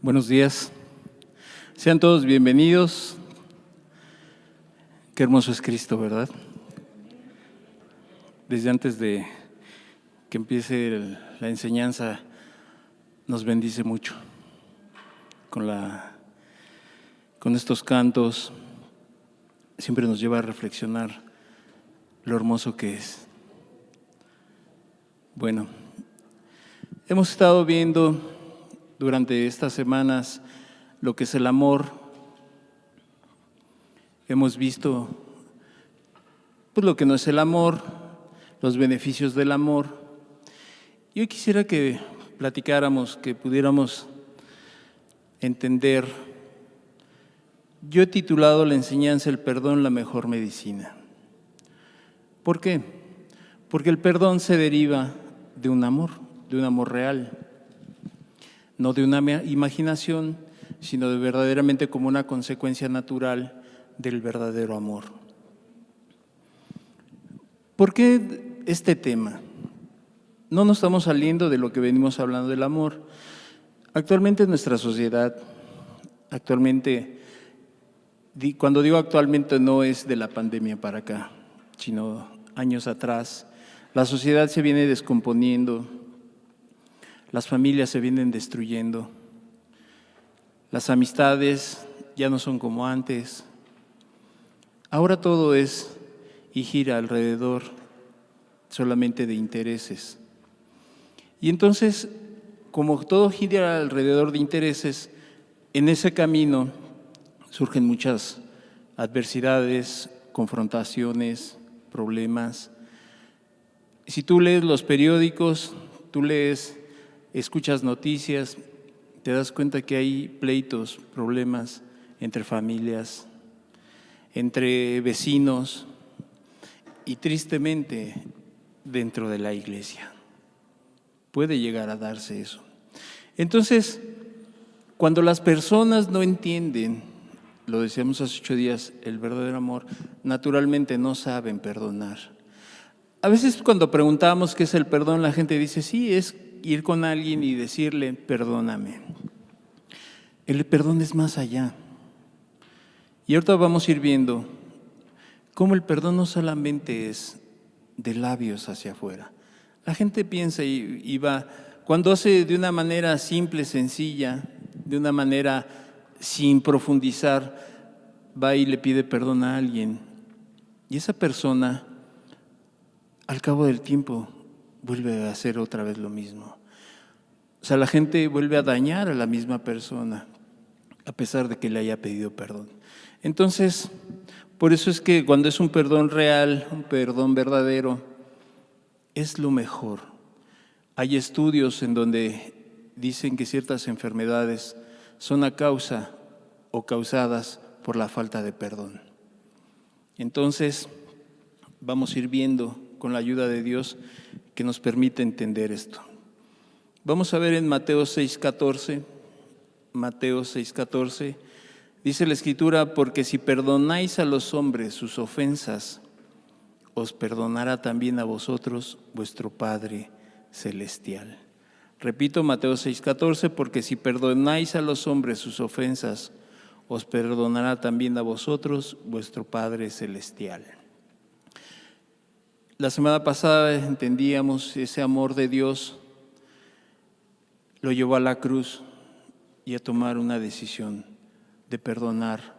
Buenos días. Sean todos bienvenidos. Qué hermoso es Cristo, ¿verdad? Desde antes de que empiece la enseñanza, nos bendice mucho con estos cantos. Siempre nos lleva a reflexionar lo hermoso que es. Bueno, hemos estado viendo durante estas semanas lo que es el amor. Hemos visto lo que no es el amor, los beneficios del amor. Y hoy quisiera que platicáramos, que pudiéramos entender. Yo he titulado la enseñanza "El perdón, la mejor medicina". ¿Por qué? Porque el perdón se deriva de un amor real. No de una imaginación, sino de verdaderamente como una consecuencia natural del verdadero amor. ¿Por qué este tema? No nos estamos saliendo de lo que venimos hablando del amor. Actualmente en nuestra sociedad, cuando digo actualmente no es de la pandemia para acá, sino años atrás, la sociedad se viene descomponiendo. Las familias se vienen destruyendo, las amistades ya no son como antes. Ahora todo es y gira alrededor solamente de intereses. Y entonces, como todo gira alrededor de intereses, en ese camino surgen muchas adversidades, confrontaciones, problemas. Si tú lees los periódicos, escuchas noticias, te das cuenta que hay pleitos, problemas entre familias, entre vecinos y tristemente dentro de la iglesia. Puede llegar a darse eso. Entonces, cuando las personas no entienden, lo decíamos hace 8 días, el verdadero amor, naturalmente no saben perdonar. A veces cuando preguntamos qué es el perdón, la gente dice, sí, es ir con alguien y decirle, perdóname. El perdón es más allá. Y ahorita vamos a ir viendo cómo el perdón no solamente es de labios hacia afuera. La gente piensa y va, cuando hace de una manera simple, sencilla, de una manera sin profundizar, va y le pide perdón a alguien. Y esa persona, al cabo del tiempo, vuelve a hacer otra vez lo mismo. O sea, la gente vuelve a dañar a la misma persona, a pesar de que le haya pedido perdón. Entonces, por eso es que cuando es un perdón real, un perdón verdadero, es lo mejor. Hay estudios en donde dicen que ciertas enfermedades son a causa o causadas por la falta de perdón. Entonces, vamos a ir viendo con la ayuda de Dios que nos permite entender esto. Vamos a ver en Mateo 6:14. Mateo 6:14 dice la Escritura, porque si perdonáis a los hombres sus ofensas, os perdonará también a vosotros vuestro Padre Celestial. Repito, Mateo 6:14, porque si perdonáis a los hombres sus ofensas, os perdonará también a vosotros vuestro Padre Celestial. La semana pasada entendíamos ese amor de Dios, lo llevó a la cruz y a tomar una decisión de perdonar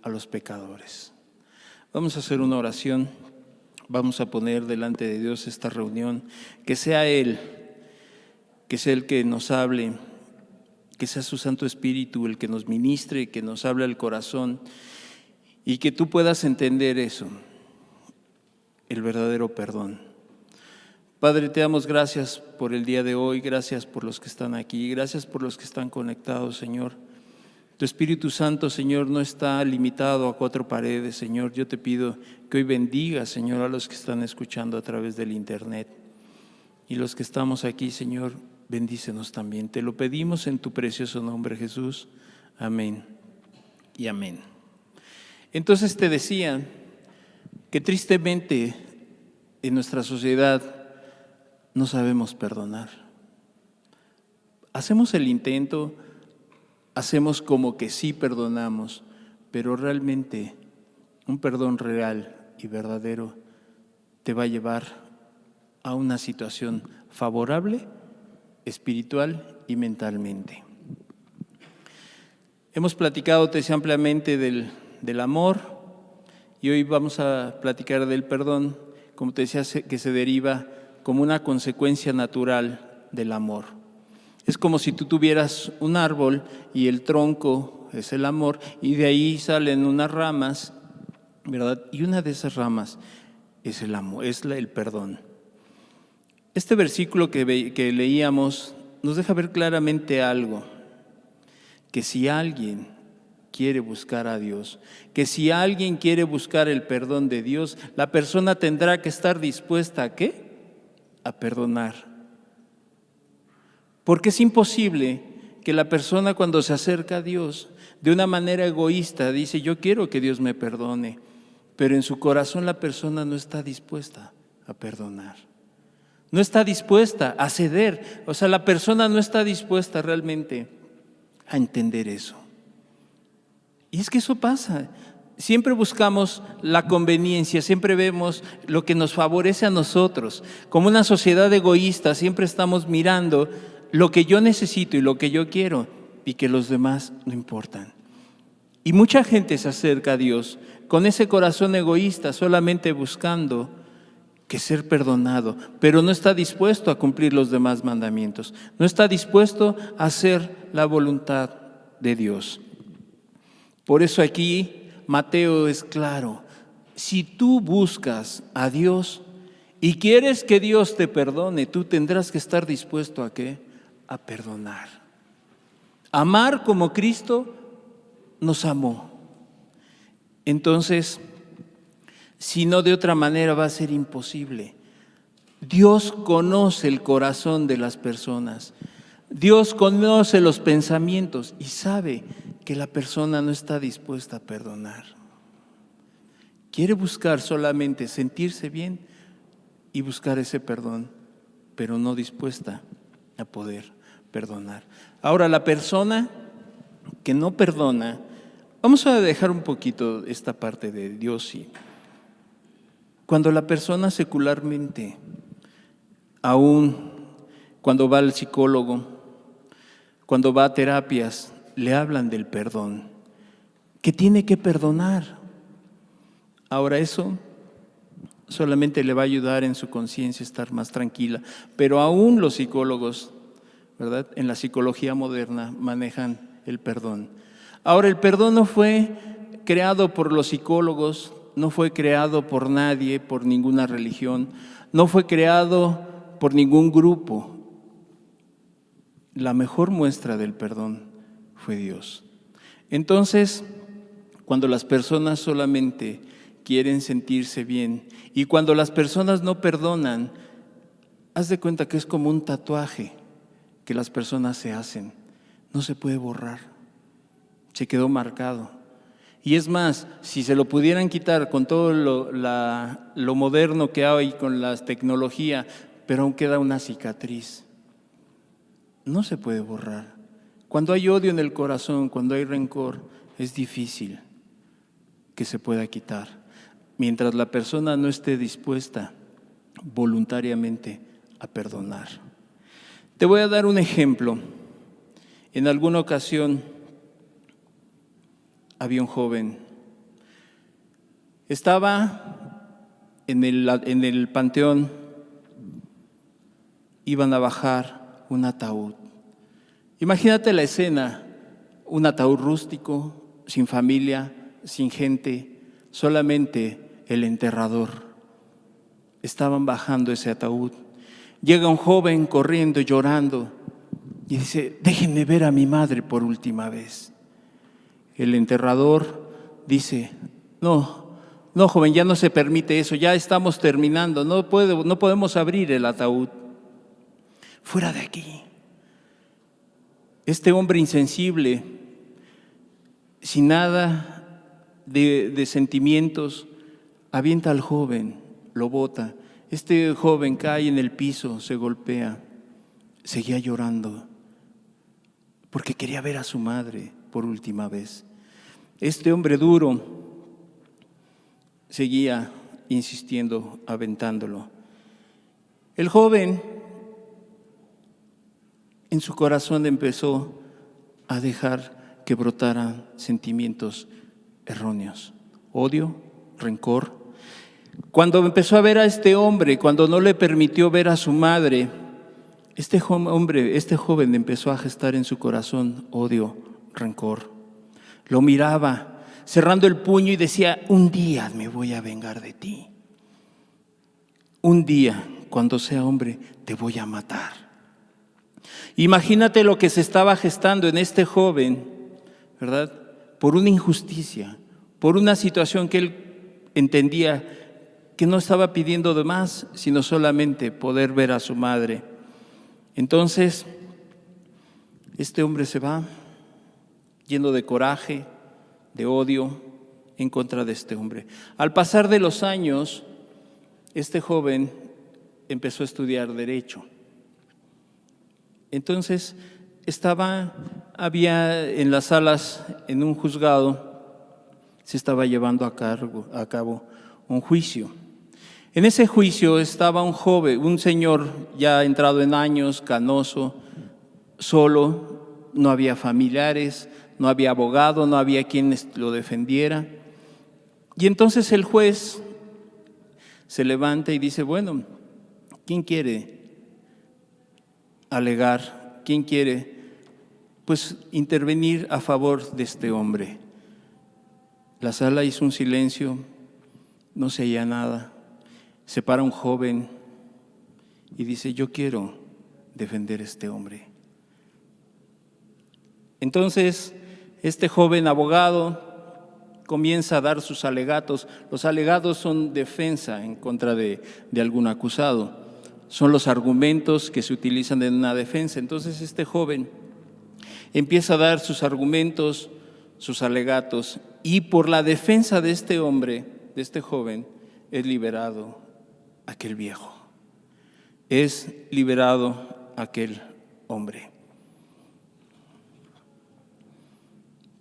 a los pecadores. Vamos a hacer una oración, vamos a poner delante de Dios esta reunión, que sea Él, que sea el que nos hable, que sea su Santo Espíritu el que nos ministre, que nos hable al corazón y que tú puedas entender eso. El verdadero perdón. Padre, te damos gracias por el día de hoy, gracias por los que están aquí, gracias por los que están conectados, Señor. Tu Espíritu Santo, Señor, no está limitado a 4 paredes, Señor. Yo te pido que hoy bendiga, Señor, a los que están escuchando a través del internet. Y los que estamos aquí, Señor, bendícenos también. Te lo pedimos en tu precioso nombre, Jesús. Amén y amén. Entonces te decía que tristemente en nuestra sociedad no sabemos perdonar. Hacemos el intento, hacemos como que sí perdonamos, pero realmente un perdón real y verdadero te va a llevar a una situación favorable, espiritual y mentalmente. Hemos platicado, te decía, ampliamente del amor y hoy vamos a platicar del perdón, como te decía, que se deriva como una consecuencia natural del amor. Es como si tú tuvieras un árbol y el tronco es el amor y de ahí salen unas ramas, ¿verdad? Y una de esas ramas es el amor, es el perdón. Este versículo que leíamos nos deja ver claramente algo, que si alguien quiere buscar a Dios, que si alguien quiere buscar el perdón de Dios, la persona tendrá que estar dispuesta ¿a qué? A perdonar. Porque es imposible que la persona cuando se acerca a Dios de una manera egoísta dice yo quiero que Dios me perdone, pero en su corazón la persona no está dispuesta a perdonar. No está dispuesta a ceder, o sea, la persona no está dispuesta realmente a entender eso. Y es que eso pasa. Siempre buscamos la conveniencia, siempre vemos lo que nos favorece a nosotros. Como una sociedad egoísta, siempre estamos mirando lo que yo necesito y lo que yo quiero y que los demás no importan. Y mucha gente se acerca a Dios con ese corazón egoísta, solamente buscando que ser perdonado, pero no está dispuesto a cumplir los demás mandamientos, no está dispuesto a hacer la voluntad de Dios. Por eso aquí Mateo es claro, si tú buscas a Dios y quieres que Dios te perdone, tú tendrás que estar dispuesto ¿a qué? A perdonar. Amar como Cristo nos amó. Entonces, si no, de otra manera va a ser imposible. Dios conoce el corazón de las personas. Dios conoce los pensamientos y sabe que la persona no está dispuesta a perdonar. Quiere buscar solamente sentirse bien y buscar ese perdón, pero no dispuesta a poder perdonar. Ahora, la persona que no perdona, vamos a dejar un poquito esta parte de Dios y cuando la persona secularmente, aún cuando va al psicólogo, cuando va a terapias, le hablan del perdón, que tiene que perdonar. Ahora eso solamente le va a ayudar en su conciencia a estar más tranquila, pero aún los psicólogos, ¿verdad? En la psicología moderna manejan el perdón. Ahora el perdón no fue creado por los psicólogos, no fue creado por nadie, por ninguna religión, no fue creado por ningún grupo. La mejor muestra del perdón fue Dios. Entonces, cuando las personas solamente quieren sentirse bien y cuando las personas no perdonan, haz de cuenta que es como un tatuaje que las personas se hacen. No se puede borrar, se quedó marcado. Y es más, si se lo pudieran quitar con todo lo moderno que hay, con la tecnología, pero aún queda una cicatriz. No se puede borrar. Cuando hay odio en el corazón, cuando hay rencor, es difícil que se pueda quitar. Mientras la persona no esté dispuesta voluntariamente a perdonar. Te voy a dar un ejemplo. En alguna ocasión había un joven. Estaba en el panteón, iban a bajar un ataúd. Imagínate la escena, un ataúd rústico, sin familia, sin gente, solamente el enterrador. Estaban bajando ese ataúd. Llega un joven corriendo, llorando, y dice, déjenme ver a mi madre por última vez. El enterrador dice, no, joven, ya no se permite eso, ya estamos terminando, no podemos abrir el ataúd. Fuera de aquí. Este hombre insensible, sin nada de sentimientos, avienta al joven, lo bota. Este joven cae en el piso, se golpea, seguía llorando. porque quería ver a su madre por última vez. Este hombre duro seguía insistiendo, aventándolo. El joven en su corazón empezó a dejar que brotaran sentimientos erróneos, odio, rencor. Cuando empezó a ver a este hombre, cuando no le permitió ver a su madre, este joven empezó a gestar en su corazón odio, rencor. Lo miraba, cerrando el puño y decía: un día me voy a vengar de ti. Un día, cuando sea hombre, te voy a matar. Imagínate lo que se estaba gestando en este joven, ¿verdad? Por una injusticia, por una situación que él entendía que no estaba pidiendo de más, sino solamente poder ver a su madre. Entonces, este hombre se va lleno de coraje, de odio en contra de este hombre. Al pasar de los años, este joven empezó a estudiar Derecho. Entonces, había en las salas, en un juzgado, se estaba llevando a cabo un juicio. En ese juicio estaba un joven, un señor ya entrado en años, canoso, solo, no había familiares, no había abogado, no había quien lo defendiera. Y entonces el juez se levanta y dice: bueno, ¿quién quiere alegar? ¿Quién quiere, pues, intervenir a favor de este hombre? La sala hizo un silencio, no se oía nada. Se para un joven y dice: yo quiero defender a este hombre. Entonces, este joven abogado comienza a dar sus alegatos. Los alegatos son defensa en contra de algún acusado. Son los argumentos que se utilizan en una defensa. Entonces, este joven empieza a dar sus argumentos, sus alegatos, y por la defensa de este hombre, de este joven, es liberado aquel viejo. Es liberado aquel hombre.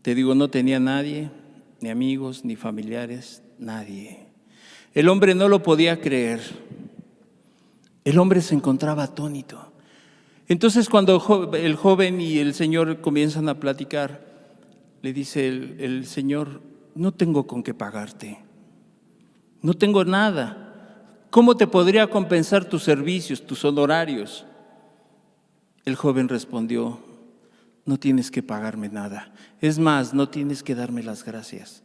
Te digo, no tenía nadie, ni amigos, ni familiares, nadie. El hombre no lo podía creer. El hombre se encontraba atónito. Entonces, cuando el joven y el Señor comienzan a platicar, le dice el Señor: no tengo con qué pagarte, no tengo nada. ¿Cómo te podría compensar tus servicios, tus honorarios? El joven respondió: no tienes que pagarme nada. Es más, no tienes que darme las gracias.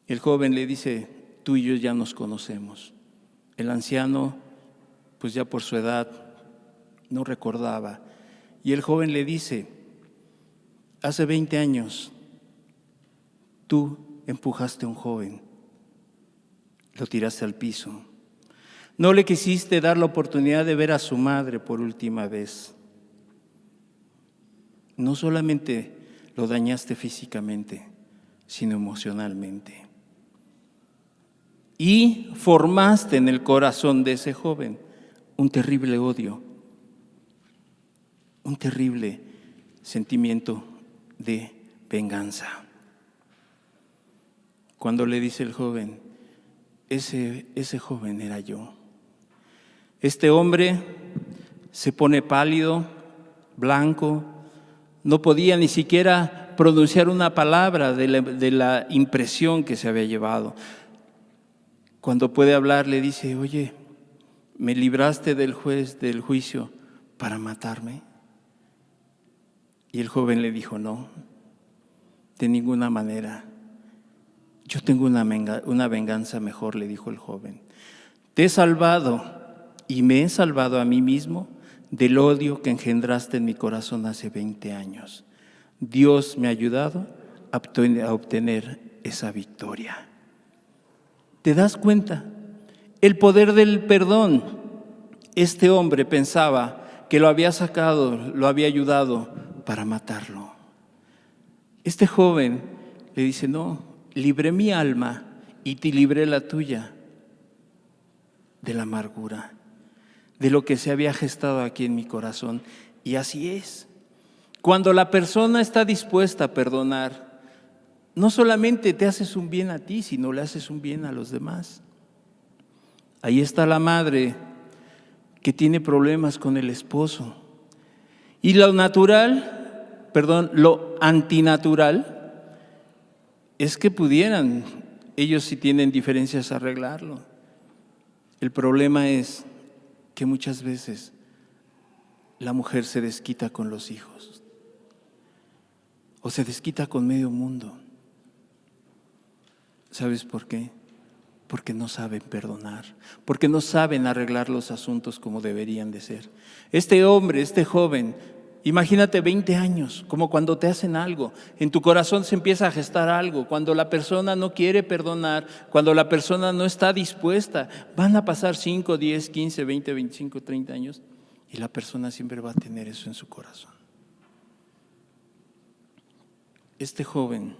El joven le dice: tú y yo ya nos conocemos. El anciano, pues ya por su edad, no recordaba. Y el joven le dice: hace 20 años tú empujaste a un joven, lo tiraste al piso. No le quisiste dar la oportunidad de ver a su madre por última vez. No solamente lo dañaste físicamente, sino emocionalmente. Y formaste en el corazón de ese joven un terrible odio, un terrible sentimiento de venganza. Cuando le dice el joven: ese joven era yo. Este hombre se pone pálido, blanco, no podía ni siquiera pronunciar una palabra de la impresión que se había llevado. Cuando puede hablar, le dice: oye, ¿me libraste del juez del juicio para matarme? Y el joven le dijo: no, de ninguna manera. Yo tengo una venganza mejor, le dijo el joven. Te he salvado y me he salvado a mí mismo del odio que engendraste en mi corazón hace 20 años. Dios me ha ayudado a obtener esa victoria. ¿Te das cuenta? El poder del perdón. Este hombre pensaba que lo había sacado, lo había ayudado para matarlo. Este joven le dice: no, libré mi alma y te libré la tuya de la amargura, de lo que se había gestado aquí en mi corazón. Y así es. Cuando la persona está dispuesta a perdonar, no solamente te haces un bien a ti, sino le haces un bien a los demás. Ahí está la madre que tiene problemas con el esposo. Y lo antinatural es que pudieran, ellos si tienen diferencias, arreglarlo. El problema es que muchas veces la mujer se desquita con los hijos o se desquita con medio mundo. ¿Sabes por qué? Porque no saben perdonar, porque no saben arreglar los asuntos como deberían de ser. Este hombre, este joven, imagínate 20 años, como cuando te hacen algo, en tu corazón se empieza a gestar algo, cuando la persona no quiere perdonar, cuando la persona no está dispuesta, van a pasar 5, 10, 15, 20, 25, 30 años y la persona siempre va a tener eso en su corazón. Este joven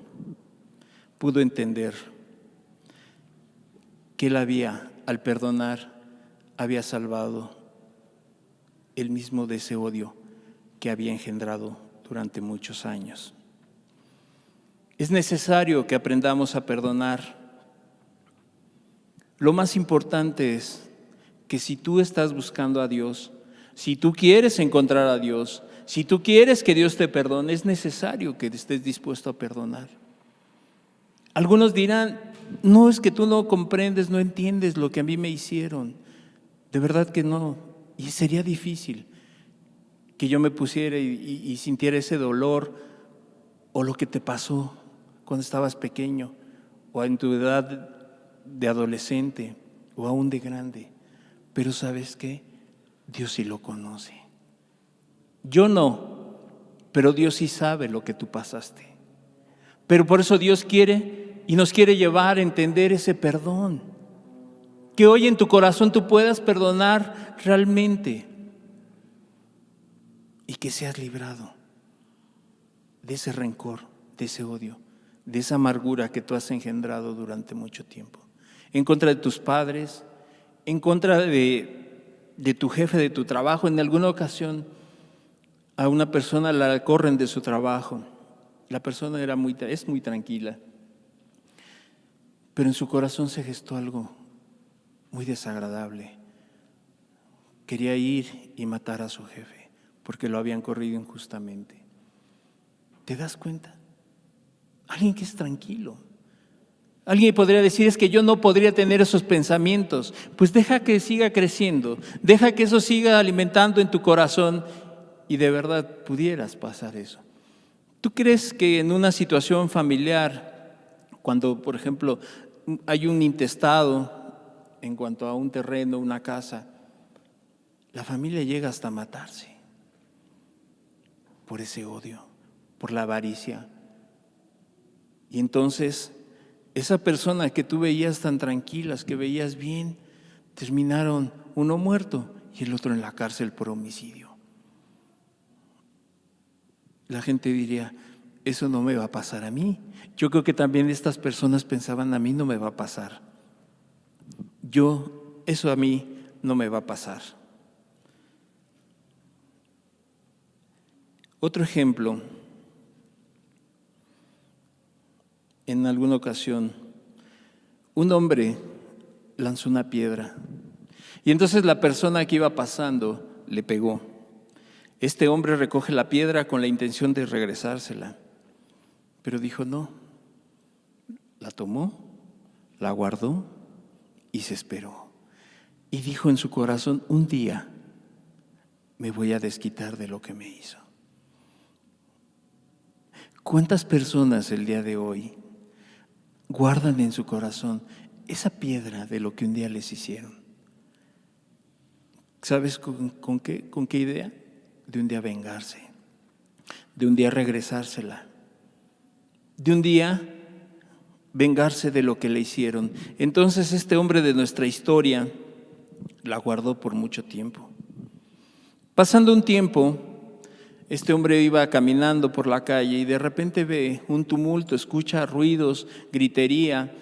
pudo entender que él al perdonar, había salvado él mismo de ese odio que había engendrado durante muchos años. Es necesario que aprendamos a perdonar. Lo más importante es que si tú estás buscando a Dios, si tú quieres encontrar a Dios, si tú quieres que Dios te perdone, es necesario que estés dispuesto a perdonar. Algunos dirán, no, es que tú no comprendes, no entiendes lo que a mí me hicieron. De verdad que no. Y sería difícil que yo me pusiera y sintiera ese dolor o lo que te pasó cuando estabas pequeño o en tu edad de adolescente o aún de grande. Pero ¿sabes qué? Dios sí lo conoce. Yo no, pero Dios sí sabe lo que tú pasaste. Pero por eso Dios quiere y nos quiere llevar a entender ese perdón. Que hoy en tu corazón tú puedas perdonar realmente y que seas librado de ese rencor, de ese odio, de esa amargura que tú has engendrado durante mucho tiempo. En contra de tus padres, en contra de tu jefe, de tu trabajo. En alguna ocasión a una persona la corren de su trabajo. La persona es muy tranquila, pero en su corazón se gestó algo muy desagradable. Quería ir y matar a su jefe porque lo habían corrido injustamente. ¿Te das cuenta? Alguien que es tranquilo. Alguien podría decir, es que yo no podría tener esos pensamientos. Pues deja que siga creciendo, deja que eso siga alimentando en tu corazón y de verdad pudieras pasar eso. ¿Tú crees que en una situación familiar, cuando por ejemplo hay un intestado en cuanto a un terreno, una casa, la familia llega hasta matarse por ese odio, por la avaricia? Y entonces esa persona que tú veías tan tranquilas, que veías bien, terminaron uno muerto y el otro en la cárcel por homicidio. La gente diría, eso no me va a pasar a mí. Yo creo que también estas personas pensaban, a mí no me va a pasar. Eso a mí no me va a pasar. Otro ejemplo, en alguna ocasión, un hombre lanzó una piedra y entonces la persona que iba pasando le pegó. Este hombre recoge la piedra con la intención de regresársela, pero dijo no, la tomó, la guardó y se esperó. Y dijo en su corazón, un día me voy a desquitar de lo que me hizo. ¿Cuántas personas el día de hoy guardan en su corazón esa piedra de lo que un día les hicieron? ¿Sabes con qué idea? De un día vengarse, de un día regresársela, de un día vengarse de lo que le hicieron. Entonces este hombre de nuestra historia la guardó por mucho tiempo. Pasando un tiempo, este hombre iba caminando por la calle y de repente ve un tumulto, escucha ruidos, gritería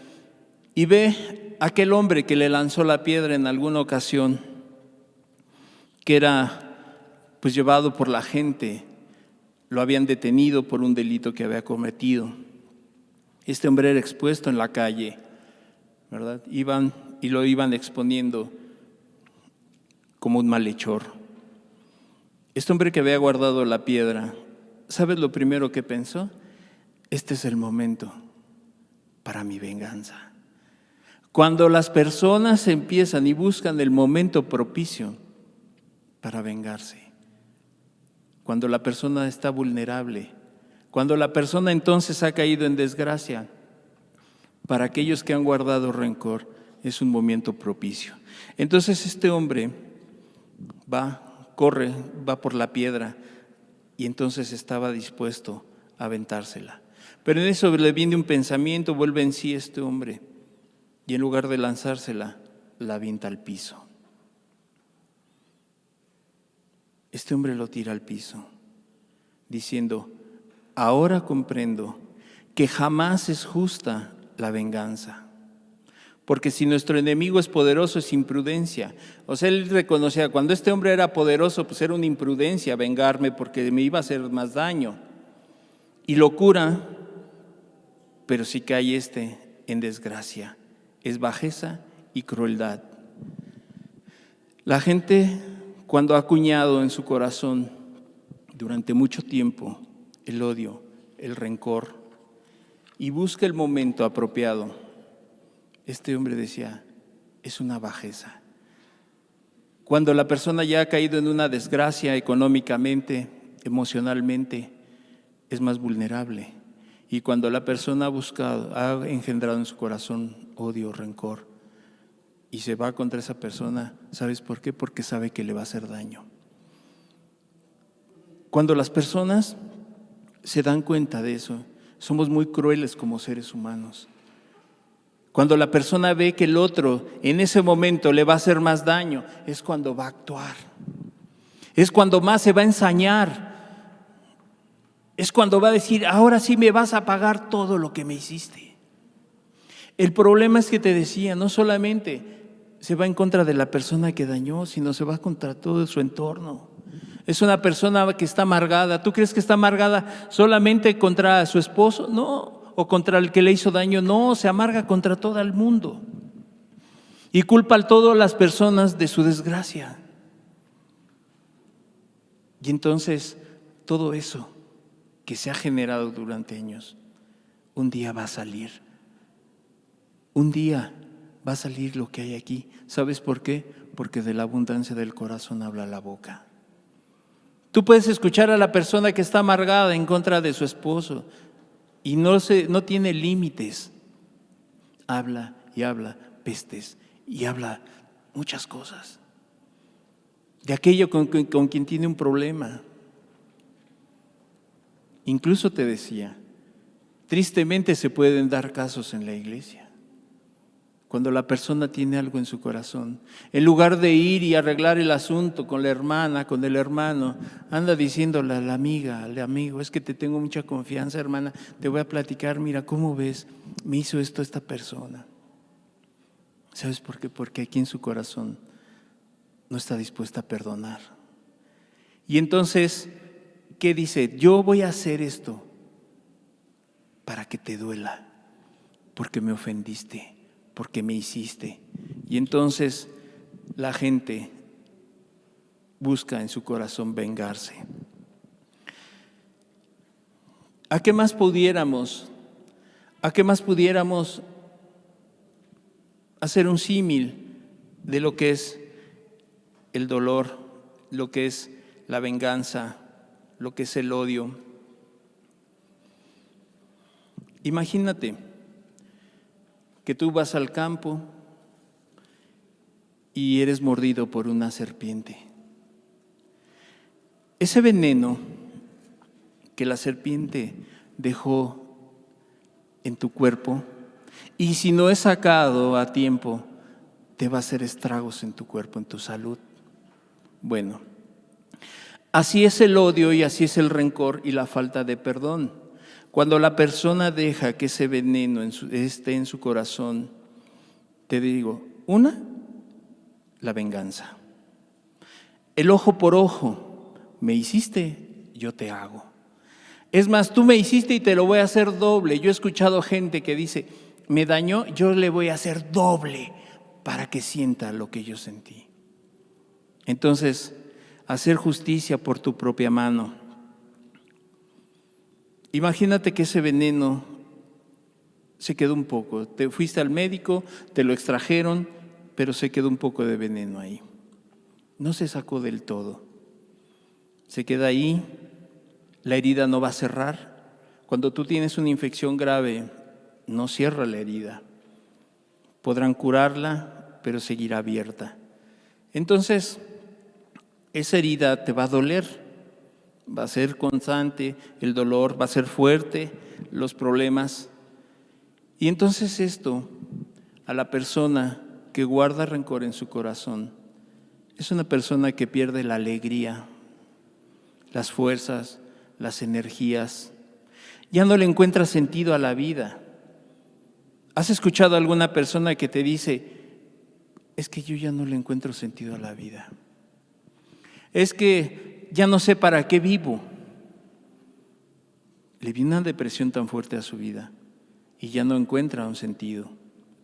y ve a aquel hombre que le lanzó la piedra en alguna ocasión, que era pues llevado por la gente lo habían detenido por un delito que había cometido. Este hombre era expuesto en la calle, ¿verdad? Iban y lo iban exponiendo como un malhechor. Este hombre que había guardado la piedra, ¿sabes lo primero que pensó? Este es el momento para mi venganza. Cuando las personas empiezan y buscan el momento propicio para vengarse, cuando la persona está vulnerable, cuando la persona entonces ha caído en desgracia, para aquellos que han guardado rencor es un momento propicio. Entonces este hombre corre, va por la piedra y entonces estaba dispuesto a aventársela. Pero en eso le viene un pensamiento, vuelve en sí este hombre y en lugar de lanzársela, la avienta al piso. Este hombre lo tira al piso, diciendo: ahora comprendo que jamás es justa la venganza, porque si nuestro enemigo es poderoso es imprudencia. O sea, él reconocía, cuando este hombre era poderoso, pues era una imprudencia vengarme porque me iba a hacer más daño. Y locura, pero si cae en desgracia, es bajeza y crueldad. La gente, cuando ha acuñado en su corazón durante mucho tiempo el odio, el rencor, y busca el momento apropiado, este hombre decía, es una bajeza. Cuando la persona ya ha caído en una desgracia económicamente, emocionalmente, es más vulnerable. Y cuando la persona ha engendrado en su corazón odio, rencor, y se va contra esa persona, ¿sabes por qué? Porque sabe que le va a hacer daño. Cuando las personas se dan cuenta de eso, somos muy crueles como seres humanos. Cuando la persona ve que el otro en ese momento le va a hacer más daño, es cuando va a actuar. Es cuando más se va a ensañar. Es cuando va a decir, ahora sí me vas a pagar todo lo que me hiciste. El problema es que te decía, no solamente se va en contra de la persona que dañó, sino se va contra todo su entorno. Es una persona que está amargada. ¿Tú crees que está amargada solamente contra su esposo? No. ¿O contra el que le hizo daño? No, se amarga contra todo el mundo. Y culpa a todas las personas de su desgracia. Y entonces, todo eso que se ha generado durante años, un día va a salir. Un día va a salir lo que hay aquí. ¿Sabes por qué? Porque de la abundancia del corazón habla la boca. Tú puedes escuchar a la persona que está amargada en contra de su esposo y no tiene límites. Habla y habla pestes y habla muchas cosas. De aquello con quien tiene un problema. Incluso te decía, tristemente se pueden dar casos en la iglesia. Cuando la persona tiene algo en su corazón, en lugar de ir y arreglar el asunto con la hermana, con el hermano, anda diciéndole a la amiga, al amigo, es que te tengo mucha confianza, hermana, te voy a platicar, mira, ¿cómo ves? Me hizo esto esta persona. ¿Sabes por qué? Porque aquí en su corazón no está dispuesta a perdonar. Y entonces, ¿qué dice? Yo voy a hacer esto para que te duela, porque me ofendiste, porque me hiciste. Y entonces la gente busca en su corazón vengarse. ¿A qué más pudiéramos hacer un símil de lo que es el dolor, lo que es la venganza, lo que es el odio? Imagínate que tú vas al campo y eres mordido por una serpiente. Ese veneno que la serpiente dejó en tu cuerpo, y si no es sacado a tiempo, te va a hacer estragos en tu cuerpo, en tu salud. Bueno, así es el odio y así es el rencor y la falta de perdón. Cuando la persona deja que ese veneno esté en su corazón, te digo, la venganza. El ojo por ojo, me hiciste, yo te hago. Es más, tú me hiciste y te lo voy a hacer doble. Yo he escuchado gente que dice, me dañó, yo le voy a hacer doble para que sienta lo que yo sentí. Entonces, hacer justicia por tu propia mano. Imagínate que ese veneno se quedó un poco. Te fuiste al médico, te lo extrajeron, pero se quedó un poco de veneno ahí. No se sacó del todo. Se queda ahí, la herida no va a cerrar. Cuando tú tienes una infección grave, no cierra la herida. Podrán curarla, pero seguirá abierta. Entonces, esa herida te va a doler, va a ser constante, el dolor va a ser fuerte, los problemas. Y entonces esto, a la persona que guarda rencor en su corazón, es una persona que pierde la alegría, las fuerzas, las energías. Ya no le encuentra sentido a la vida. ¿Has escuchado a alguna persona que te dice, es que yo ya no le encuentro sentido a la vida? Es que ya no sé para qué vivo. Le viene una depresión tan fuerte a su vida y ya no encuentra un sentido.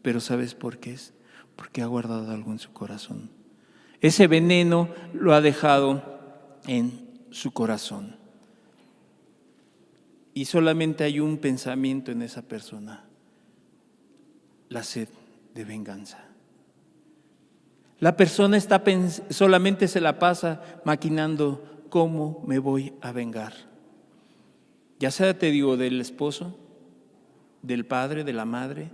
Pero ¿sabes por qué es? Porque ha guardado algo en su corazón. Ese veneno lo ha dejado en su corazón. Y solamente hay un pensamiento en esa persona: la sed de venganza. La persona solamente se la pasa maquinando cómo me voy a vengar. Ya sea, te digo, del esposo, del padre, de la madre,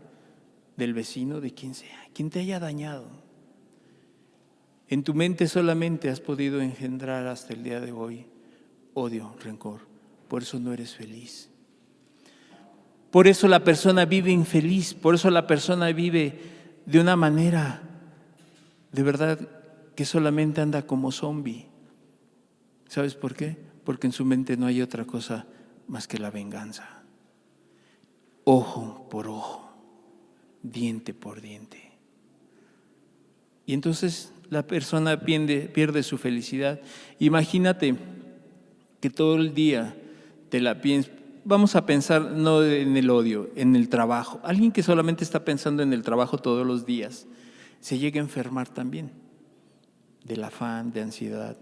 del vecino, de quien sea, quien te haya dañado. En tu mente solamente has podido engendrar hasta el día de hoy odio, rencor. Por eso no eres feliz. Por eso la persona vive infeliz. Por eso la persona vive de una manera, de verdad, que solamente anda como zombie. ¿Sabes por qué? Porque en su mente no hay otra cosa más que la venganza. Ojo por ojo, diente por diente. Y entonces la persona pierde su felicidad. Imagínate que todo el día te la piensas. Vamos a pensar no en el odio, en el trabajo. Alguien que solamente está pensando en el trabajo todos los días se llega a enfermar también del afán, de ansiedad.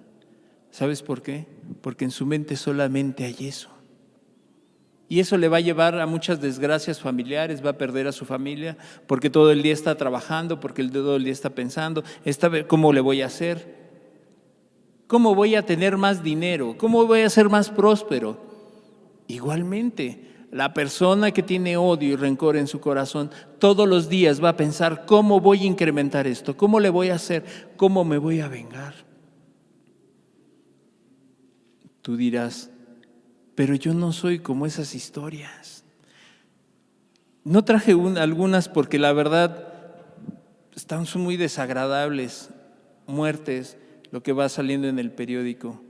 ¿Sabes por qué? Porque en su mente solamente hay eso. Y eso le va a llevar a muchas desgracias familiares, va a perder a su familia, porque todo el día está trabajando, porque todo el día está pensando, ¿cómo le voy a hacer? ¿Cómo voy a tener más dinero? ¿Cómo voy a ser más próspero? Igualmente, la persona que tiene odio y rencor en su corazón, todos los días va a pensar, ¿cómo voy a incrementar esto? ¿Cómo le voy a hacer? ¿Cómo me voy a vengar? Tú dirás, pero yo no soy como esas historias. No traje algunas porque la verdad son muy desagradables, muertes, lo que va saliendo en el periódico.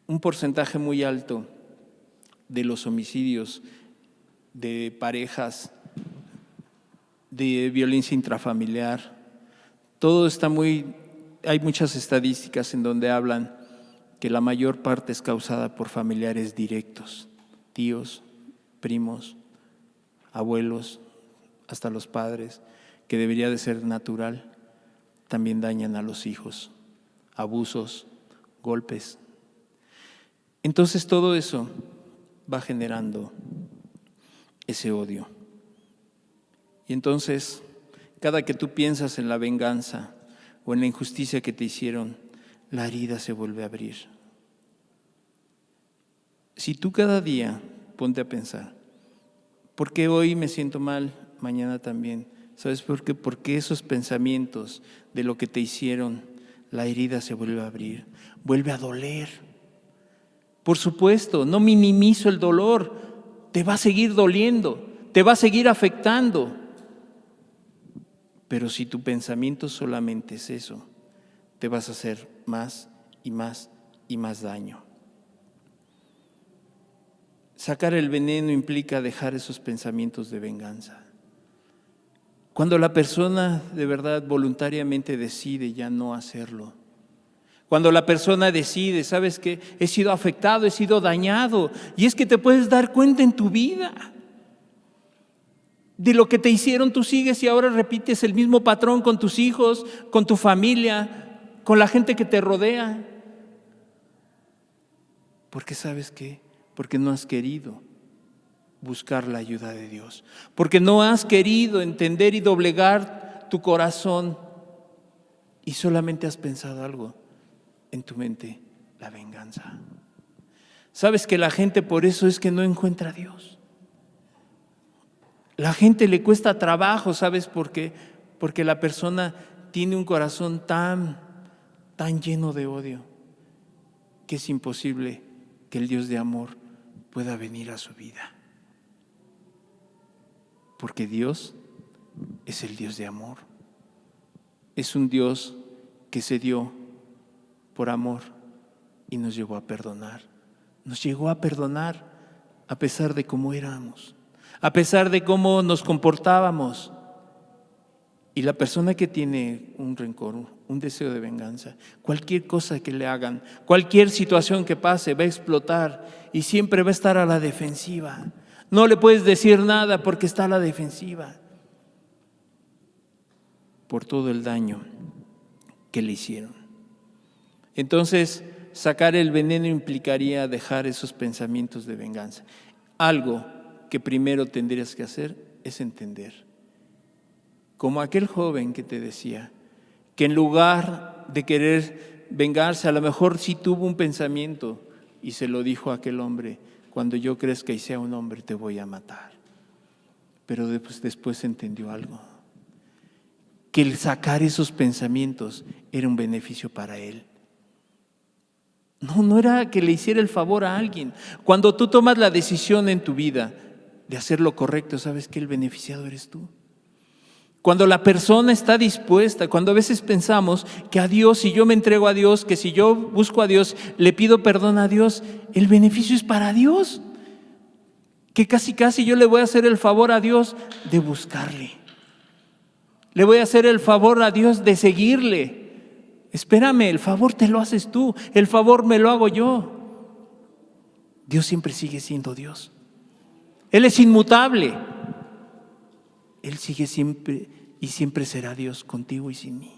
Un porcentaje muy alto de los homicidios de parejas, de violencia intrafamiliar, todo está hay muchas estadísticas en donde hablan que la mayor parte es causada por familiares directos, tíos, primos, abuelos, hasta los padres, que debería de ser natural, también dañan a los hijos, abusos, golpes. Entonces todo eso va generando ese odio. Y entonces, cada que tú piensas en la venganza o en la injusticia que te hicieron, la herida se vuelve a abrir. Si tú cada día ponte a pensar, ¿por qué hoy me siento mal? Mañana también. ¿Sabes por qué? Porque esos pensamientos de lo que te hicieron, la herida se vuelve a abrir, vuelve a doler. Por supuesto, no minimizo el dolor, te va a seguir doliendo, te va a seguir afectando. Pero si tu pensamiento solamente es eso, te vas a hacer más y más y más daño. Sacar el veneno implica dejar esos pensamientos de venganza. Cuando la persona de verdad voluntariamente decide ya no hacerlo, Cuando la persona decide, ¿sabes qué? He sido afectado, he sido dañado. Y es que te puedes dar cuenta en tu vida de lo que te hicieron, tú sigues y ahora repites el mismo patrón con tus hijos, con tu familia, con la gente que te rodea. Porque ¿sabes qué? Porque no has querido buscar la ayuda de Dios. Porque no has querido entender y doblegar tu corazón y solamente has pensado algo en tu mente: la venganza. ¿Sabes que la gente por eso es que no encuentra a Dios? La gente le cuesta trabajo, ¿sabes por qué? Porque la persona tiene un corazón tan lleno de odio que es imposible que el Dios de amor pueda venir a su vida. Porque Dios es el Dios de amor. Es un Dios que se dio por amor y nos llegó a perdonar. Nos llegó a perdonar a pesar de cómo éramos, a pesar de cómo nos comportábamos. Y la persona que tiene un rencor, un deseo de venganza, cualquier cosa que le hagan, cualquier situación que pase, va a explotar y siempre va a estar a la defensiva. No le puedes decir nada porque está a la defensiva por todo el daño que le hicieron. Entonces, sacar el veneno implicaría dejar esos pensamientos de venganza. Algo que primero tendrías que hacer es entender, como aquel joven que te decía, que en lugar de querer vengarse, a lo mejor sí tuvo un pensamiento y se lo dijo a aquel hombre: cuando yo crezca y sea un hombre te voy a matar. Pero después entendió algo, que el sacar esos pensamientos era un beneficio para él. No era que le hiciera el favor a alguien. Cuando tú tomas la decisión en tu vida de hacer lo correcto, ¿sabes que el beneficiado eres tú? Cuando la persona está dispuesta, cuando a veces pensamos que a Dios, si yo me entrego a Dios, que si yo busco a Dios, le pido perdón a Dios, el beneficio es para Dios. Que casi yo le voy a hacer el favor a Dios de buscarle. Le voy a hacer el favor a Dios de seguirle. Espérame, el favor te lo haces tú, el favor me lo hago yo. Dios siempre sigue siendo Dios. Él es inmutable. Él sigue siempre y siempre será Dios contigo y sin mí.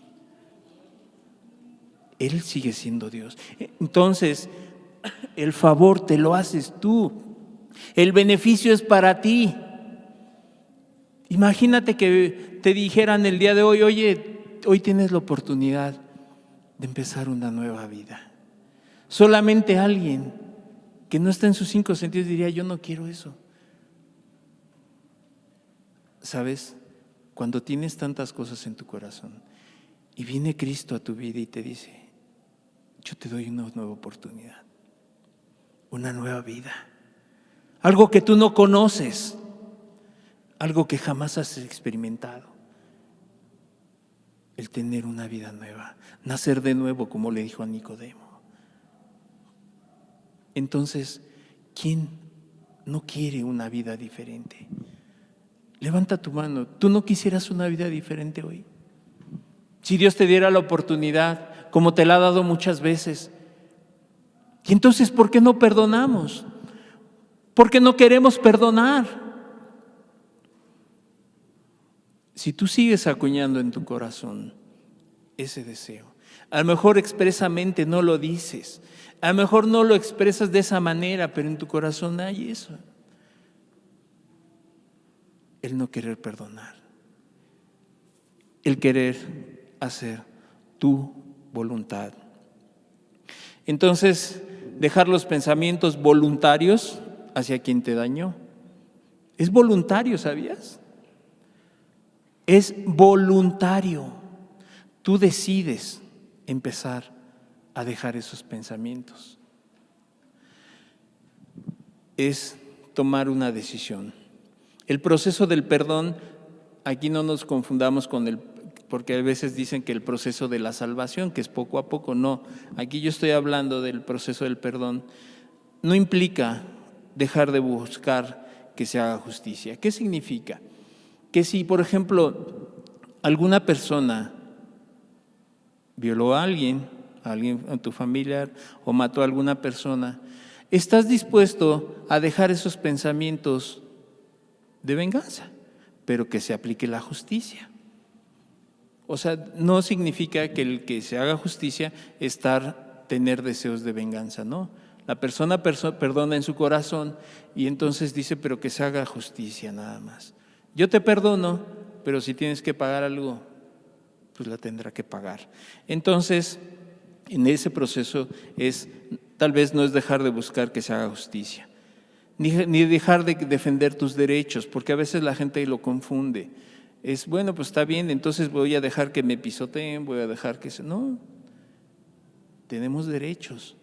Él sigue siendo Dios. Entonces, el favor te lo haces tú. El beneficio es para ti. Imagínate que te dijeran el día de hoy: oye, hoy tienes la oportunidad de empezar una nueva vida. Solamente alguien que no está en sus 5 sentidos diría: yo no quiero eso. ¿Sabes? Cuando tienes tantas cosas en tu corazón y viene Cristo a tu vida y te dice: yo te doy una nueva oportunidad, una nueva vida, algo que tú no conoces, algo que jamás has experimentado, el tener una vida nueva, nacer de nuevo, como le dijo a Nicodemo. Entonces, ¿quién no quiere una vida diferente? Levanta tu mano. ¿Tú no quisieras una vida diferente hoy? Si Dios te diera la oportunidad, como te la ha dado muchas veces. Y entonces, ¿por qué no perdonamos? ¿Por qué no queremos perdonar? Si tú sigues acuñando en tu corazón ese deseo, a lo mejor expresamente no lo dices, a lo mejor no lo expresas de esa manera, pero en tu corazón hay eso. El no querer perdonar, el querer hacer tu voluntad. Entonces, dejar los pensamientos voluntarios hacia quien te dañó. Es voluntario, ¿sabías? Es voluntario. Tú decides empezar a dejar esos pensamientos. Es tomar una decisión. El proceso del perdón, aquí no nos confundamos porque a veces dicen que el proceso de la salvación, que es poco a poco, no. Aquí yo estoy hablando del proceso del perdón. No implica dejar de buscar que se haga justicia. ¿Qué significa? Que si, por ejemplo, alguna persona violó a alguien a alguien, a tu familiar, o mató a alguna persona, ¿estás dispuesto a dejar esos pensamientos de venganza, pero que se aplique la justicia? O sea, no significa que el que se haga justicia tener deseos de venganza, no. La persona perdona en su corazón y entonces dice, pero que se haga justicia nada más. Yo te perdono, pero si tienes que pagar algo, pues la tendrá que pagar. Entonces, en ese proceso tal vez no es dejar de buscar que se haga justicia, ni dejar de defender tus derechos, porque a veces la gente lo confunde. Bueno, pues está bien, entonces voy a dejar que me pisoteen, voy a dejar que No, tenemos derechos,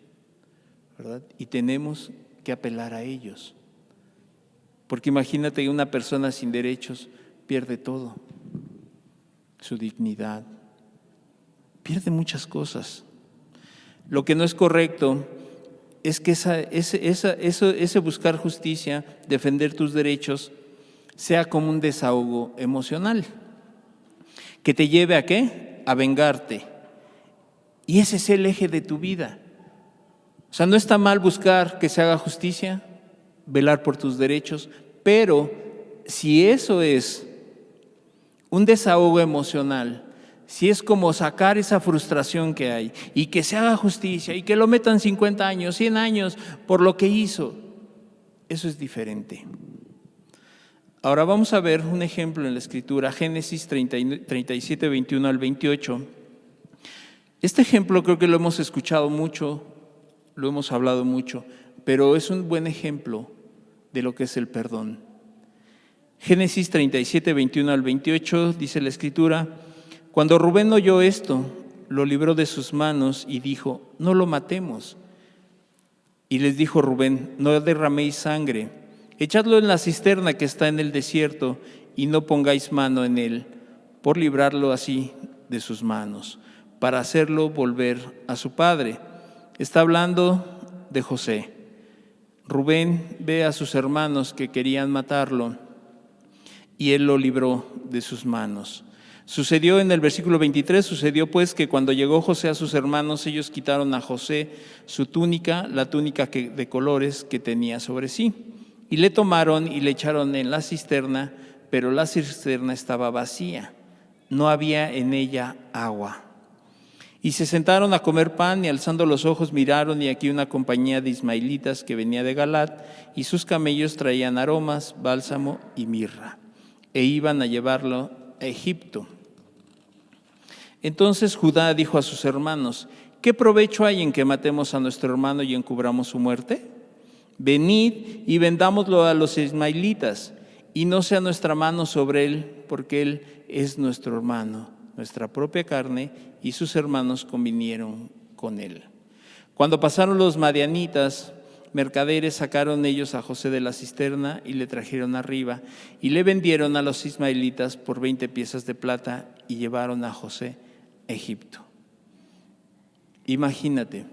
¿verdad? Y tenemos que apelar a ellos. Porque imagínate que una persona sin derechos pierde todo, su dignidad, pierde muchas cosas. Lo que no es correcto es que ese buscar justicia, defender tus derechos, sea como un desahogo emocional, que te lleve ¿a qué? A vengarte. Y ese es el eje de tu vida. O sea, no está mal buscar que se haga justicia, velar por tus derechos, pero si eso es un desahogo emocional, si es como sacar esa frustración que hay y que se haga justicia y que lo metan 50 años, 100 años por lo que hizo, eso es diferente. Ahora vamos a ver un ejemplo en la Escritura, Génesis 37, 21 al 28. Este ejemplo creo que lo hemos escuchado mucho, lo hemos hablado mucho, pero es un buen ejemplo de lo que es el perdón. Génesis 37, 21 al 28 dice la Escritura: cuando Rubén oyó esto, lo libró de sus manos y dijo, no lo matemos. Y les dijo Rubén, no derraméis sangre, echadlo en la cisterna que está en el desierto y no pongáis mano en él, por librarlo así de sus manos, para hacerlo volver a su padre. Está hablando de José. Rubén ve a sus hermanos que querían matarlo y él lo libró de sus manos. Sucedió en el versículo 23, sucedió pues que cuando llegó José a sus hermanos, ellos quitaron a José su túnica, la túnica de colores que tenía sobre sí, y le tomaron y le echaron en la cisterna, pero la cisterna estaba vacía, no había en ella agua. Y se sentaron a comer pan y alzando los ojos miraron y aquí una compañía de ismaelitas que venía de Galat y sus camellos traían aromas, bálsamo y mirra e iban a llevarlo a Egipto. Entonces Judá dijo a sus hermanos, ¿qué provecho hay en que matemos a nuestro hermano y encubramos su muerte? Venid y vendámoslo a los ismaelitas y no sea nuestra mano sobre él, porque él es nuestro hermano, nuestra propia carne, y sus hermanos convinieron con él. Cuando pasaron los madianitas, mercaderes, sacaron ellos a José de la cisterna y le trajeron arriba y le vendieron a los ismaelitas por 20 piezas de plata y llevaron a José a Egipto. Imagínate,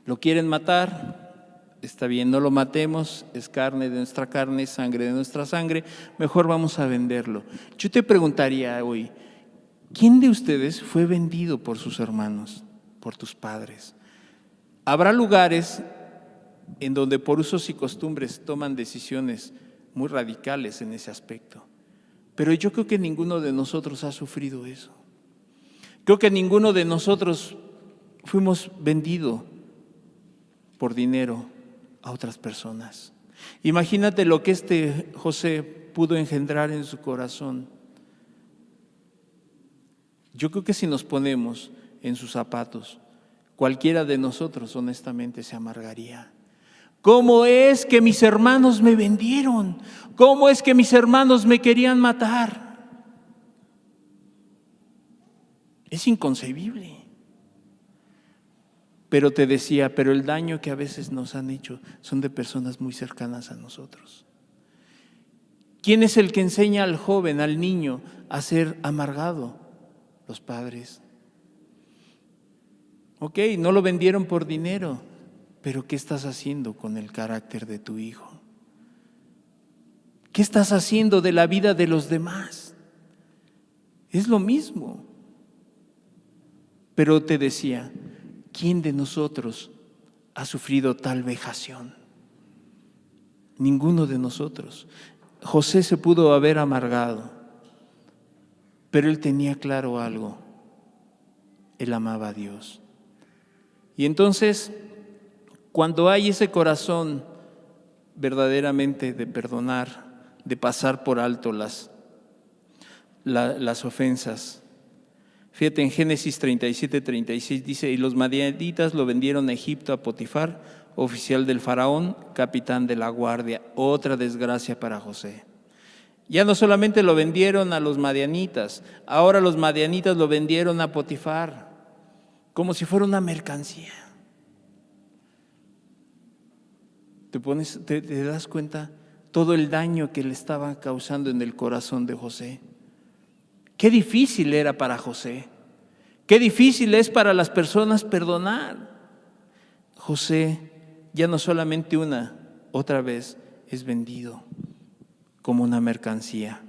lo quieren matar, está bien, no lo matemos, es carne de nuestra carne, sangre de nuestra sangre, mejor vamos a venderlo. Yo te preguntaría hoy, ¿quién de ustedes fue vendido por sus hermanos, por tus padres? Habrá lugares en donde por usos y costumbres toman decisiones muy radicales en ese aspecto. Pero yo creo que ninguno de nosotros ha sufrido eso. Creo que ninguno de nosotros fuimos vendidos por dinero a otras personas. Imagínate lo que este José pudo engendrar en su corazón. Yo creo que si nos ponemos en sus zapatos, cualquiera de nosotros honestamente se amargaría. ¿Cómo es que mis hermanos me vendieron? ¿Cómo es que mis hermanos me querían matar? Es inconcebible. Pero te decía, pero el daño que a veces nos han hecho son de personas muy cercanas a nosotros. ¿Quién es el que enseña al joven, al niño, a ser amargado? Los padres. Ok, no lo vendieron por dinero, pero ¿qué estás haciendo con el carácter de tu hijo? ¿Qué estás haciendo de la vida de los demás? Es lo mismo. Pero te decía, ¿quién de nosotros ha sufrido tal vejación? Ninguno de nosotros. José se pudo haber amargado, pero él tenía claro algo: él amaba a Dios. Y entonces, cuando hay ese corazón verdaderamente de perdonar, de pasar por alto las ofensas. Fíjate, en Génesis 37:36 dice: y los madianitas lo vendieron a Egipto a Potifar, oficial del faraón, capitán de la guardia. Otra desgracia para José. Ya no solamente lo vendieron a los madianitas, ahora los madianitas lo vendieron a Potifar, como si fuera una mercancía. ¿Te das cuenta todo el daño que le estaba causando en el corazón de José? Qué difícil era para José. Qué difícil es para las personas perdonar. José ya no solamente otra vez es vendido como una mercancía.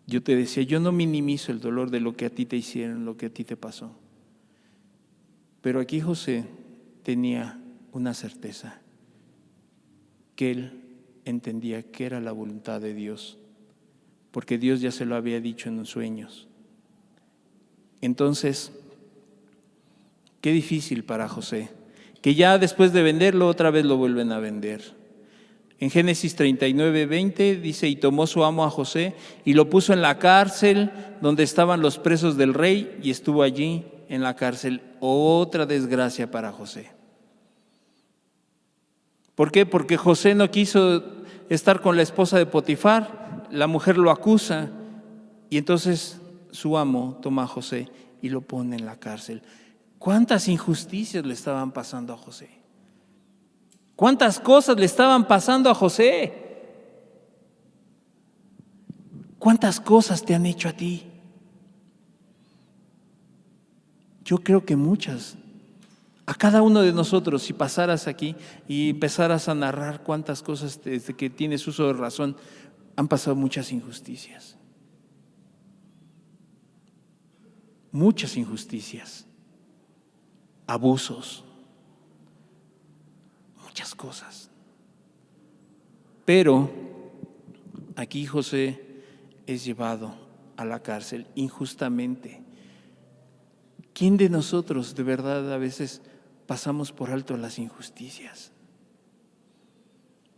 Yo te decía, yo no minimizo el dolor de lo que a ti te hicieron, lo que a ti te pasó. Pero aquí José tenía una certeza, que él entendía que era la voluntad de Dios, porque Dios ya se lo había dicho en los sueños. Entonces, qué difícil para José, que ya después de venderlo otra vez lo vuelven a vender. En Génesis 39:20 dice: y tomó su amo a José y lo puso en la cárcel donde estaban los presos del rey, y estuvo allí en la cárcel. Otra desgracia para José. ¿Por qué? Porque José no quiso estar con la esposa de Potifar, la mujer lo acusa, y entonces su amo toma a José y lo pone en la cárcel. ¿Cuántas injusticias le estaban pasando a José? ¿Cuántas cosas le estaban pasando a José? ¿Cuántas cosas te han hecho a ti? Yo creo que muchas. A cada uno de nosotros, si pasaras aquí y empezaras a narrar cuántas cosas desde que tienes uso de razón, han pasado muchas injusticias. Muchas injusticias, abusos, muchas cosas. Pero aquí José es llevado a la cárcel injustamente. ¿Quién de nosotros de verdad a veces pasamos por alto las injusticias?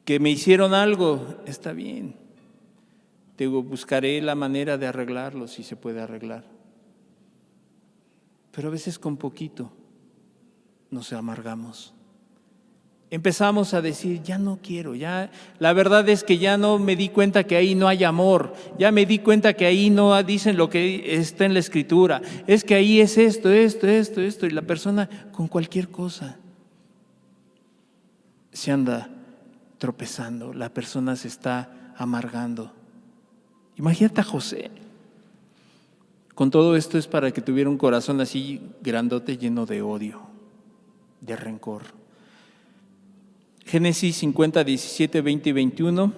Que me hicieron algo, está bien. Digo, buscaré la manera de arreglarlo si se puede arreglar. Pero a veces con poquito nos amargamos. Empezamos a decir, ya no quiero, ya la verdad es que ya no me di cuenta que ahí no hay amor, ya me di cuenta que ahí no dicen lo que está en la Escritura, es que ahí es esto, y la persona con cualquier cosa se anda tropezando, la persona se está amargando. Imagínate a José. Con todo esto es para que tuviera un corazón así grandote, lleno de odio, de rencor. Génesis 50, 17, 20 y 21.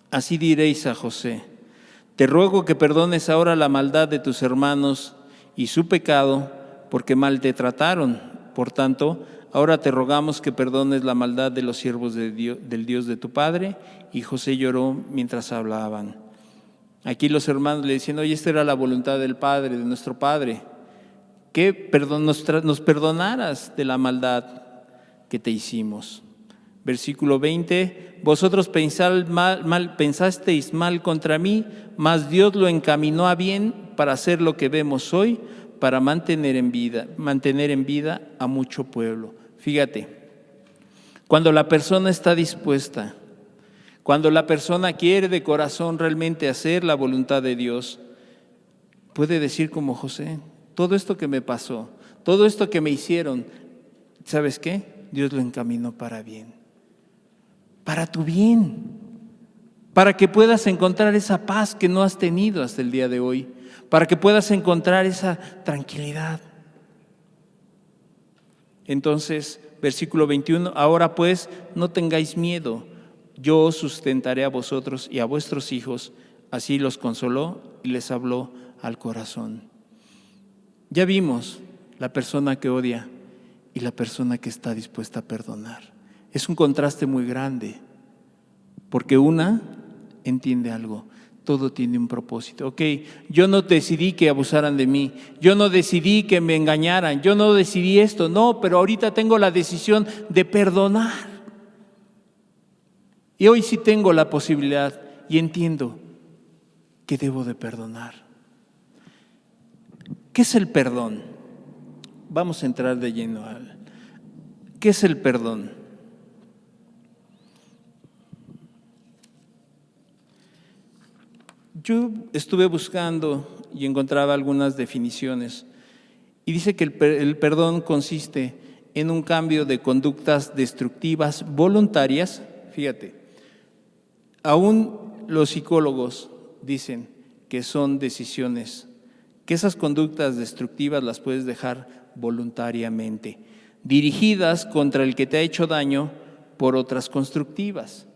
Así diréis a José: te ruego que perdones ahora la maldad de tus hermanos y su pecado, porque mal te trataron. Por tanto, ahora te rogamos que perdones la maldad de los siervos de Dios, del Dios de tu padre. Y José lloró mientras hablaban. Aquí los hermanos le decían: oye, esta era la voluntad del Padre, de nuestro Padre, que nos perdonaras de la maldad que te hicimos. Versículo 20: vosotros pensasteis mal contra mí, mas Dios lo encaminó a bien para hacer lo que vemos hoy, para mantener en vida a mucho pueblo. Fíjate, cuando la persona está dispuesta, cuando la persona quiere de corazón realmente hacer la voluntad de Dios, puede decir como José: todo esto que me pasó, todo esto que me hicieron, ¿sabes qué? Dios lo encaminó para bien, para tu bien, para que puedas encontrar esa paz que no has tenido hasta el día de hoy, para que puedas encontrar esa tranquilidad. Entonces, versículo 21, ahora pues no tengáis miedo, yo os sustentaré a vosotros y a vuestros hijos. Así los consoló y les habló al corazón. Ya vimos la persona que odia y la persona que está dispuesta a perdonar. Es un contraste muy grande, porque una entiende algo. Todo tiene un propósito. Ok, yo no decidí que abusaran de mí, yo no decidí que me engañaran, yo no decidí esto, no, pero ahorita tengo la decisión de perdonar. Y hoy sí tengo la posibilidad y entiendo que debo de perdonar. ¿Qué es el perdón? Vamos a entrar de lleno al... ¿Qué es el perdón? Yo estuve buscando y encontraba algunas definiciones y dice que el perdón consiste en un cambio de conductas destructivas voluntarias. Fíjate, aún los psicólogos dicen que son decisiones, que esas conductas destructivas las puedes dejar voluntariamente, dirigidas contra el que te ha hecho daño por otras constructivas.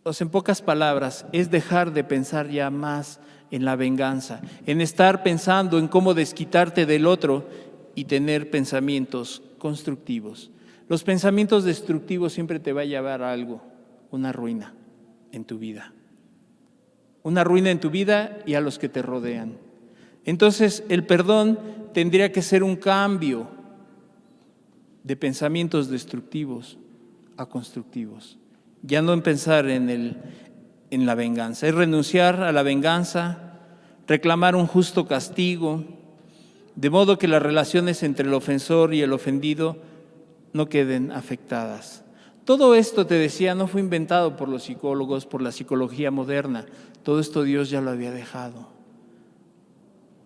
O sea, en pocas palabras, es dejar de pensar ya más en la venganza, en estar pensando en cómo desquitarte del otro y tener pensamientos constructivos. Los pensamientos destructivos siempre te va a llevar a algo, una ruina en tu vida. Una ruina en tu vida y a los que te rodean. Entonces, el perdón tendría que ser un cambio de pensamientos destructivos a constructivos. Ya no en pensar en la venganza, es renunciar a la venganza, reclamar un justo castigo, de modo que las relaciones entre el ofensor y el ofendido no queden afectadas. Todo esto, te decía, no fue inventado por los psicólogos, por la psicología moderna. Todo esto Dios ya lo había dejado.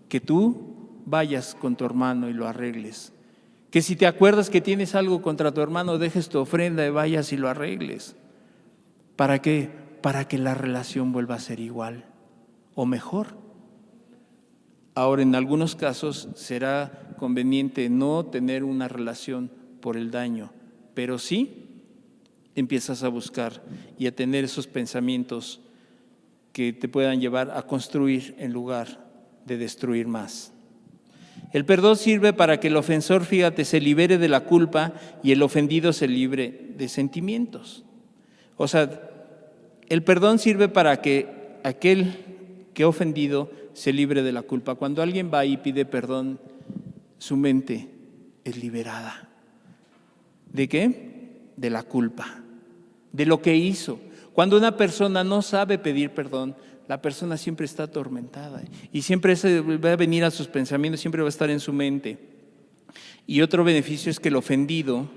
Que tú vayas con tu hermano y lo arregles. Que si te acuerdas que tienes algo contra tu hermano, dejes tu ofrenda y vayas y lo arregles. ¿Para qué? Para que la relación vuelva a ser igual o mejor. Ahora, en algunos casos será conveniente no tener una relación por el daño, pero sí empiezas a buscar y a tener esos pensamientos que te puedan llevar a construir en lugar de destruir más. El perdón sirve para que el ofensor, fíjate, se libere de la culpa y el ofendido se libre de sentimientos. O sea, el perdón sirve para que aquel que ha ofendido se libre de la culpa. Cuando alguien va y pide perdón, su mente es liberada. ¿De qué? De la culpa, de lo que hizo. Cuando una persona no sabe pedir perdón, la persona siempre está atormentada y siempre va a venir a sus pensamientos, siempre va a estar en su mente. Y otro beneficio es que el ofendido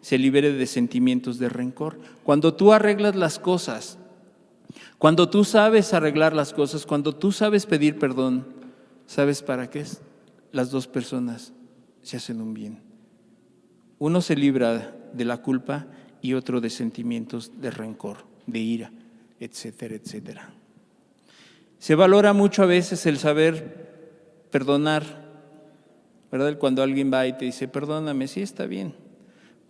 se libere de sentimientos de rencor. Cuando tú arreglas las cosas, cuando tú sabes arreglar las cosas, cuando tú sabes pedir perdón, ¿sabes para qué es? Las dos personas se hacen un bien. Uno se libra de la culpa y otro de sentimientos de rencor, de ira, etcétera, etcétera. Se valora mucho a veces el saber perdonar, ¿verdad? Cuando alguien va y te dice, perdóname, sí, está bien.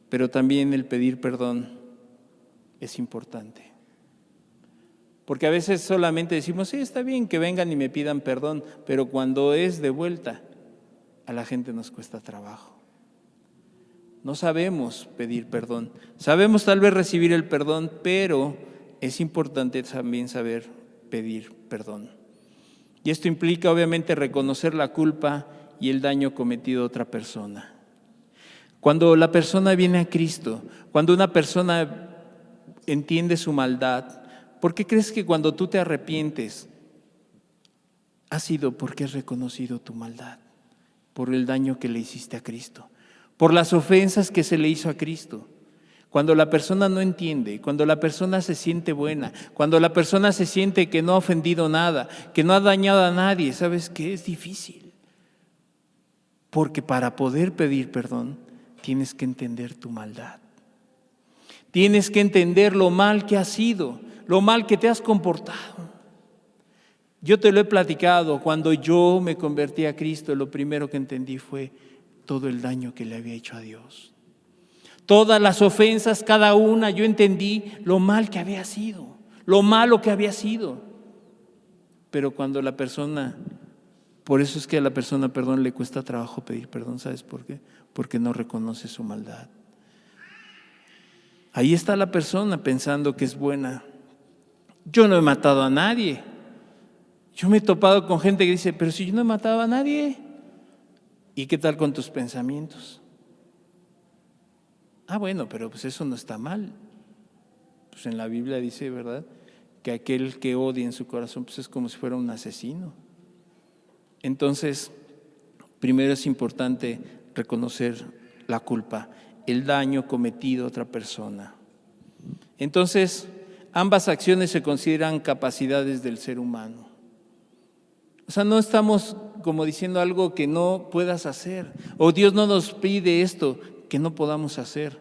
Pero también el pedir perdón es importante. Porque a veces solamente decimos, sí, está bien que vengan y me pidan perdón, pero cuando es de vuelta, a la gente nos cuesta trabajo. No sabemos pedir perdón. Sabemos tal vez recibir el perdón, pero es importante también saber pedir perdón. Y esto implica obviamente reconocer la culpa y el daño cometido a otra persona. Cuando la persona viene a Cristo, cuando una persona entiende su maldad, ¿por qué crees que cuando tú te arrepientes ha sido porque has reconocido tu maldad? Por el daño que le hiciste a Cristo, por las ofensas que se le hizo a Cristo. Cuando la persona no entiende, cuando la persona se siente buena, cuando la persona se siente que no ha ofendido nada, que no ha dañado a nadie, ¿sabes qué? Es difícil. Porque para poder pedir perdón, tienes que entender tu maldad. Tienes que entender lo mal que has sido, lo mal que te has comportado. Yo te lo he platicado, cuando yo me convertí a Cristo, lo primero que entendí fue todo el daño que le había hecho a Dios. Todas las ofensas, cada una, yo entendí lo mal que había sido, lo malo que había sido. Pero cuando la persona Por eso es que a la persona, perdón, le cuesta trabajo pedir perdón. ¿Sabes por qué? Porque no reconoce su maldad. Ahí está la persona pensando que es buena. Yo no he matado a nadie. Yo me he topado con gente que dice, pero si yo no he matado a nadie. ¿Y qué tal con tus pensamientos? Bueno, pero pues eso no está mal. Pues en la Biblia dice, ¿verdad?, que aquel que odia en su corazón pues es como si fuera un asesino. Entonces, primero es importante reconocer la culpa, el daño cometido a otra persona. Entonces, ambas acciones se consideran capacidades del ser humano. O sea, no estamos como diciendo algo que no puedas hacer, o Dios no nos pide esto que no podamos hacer.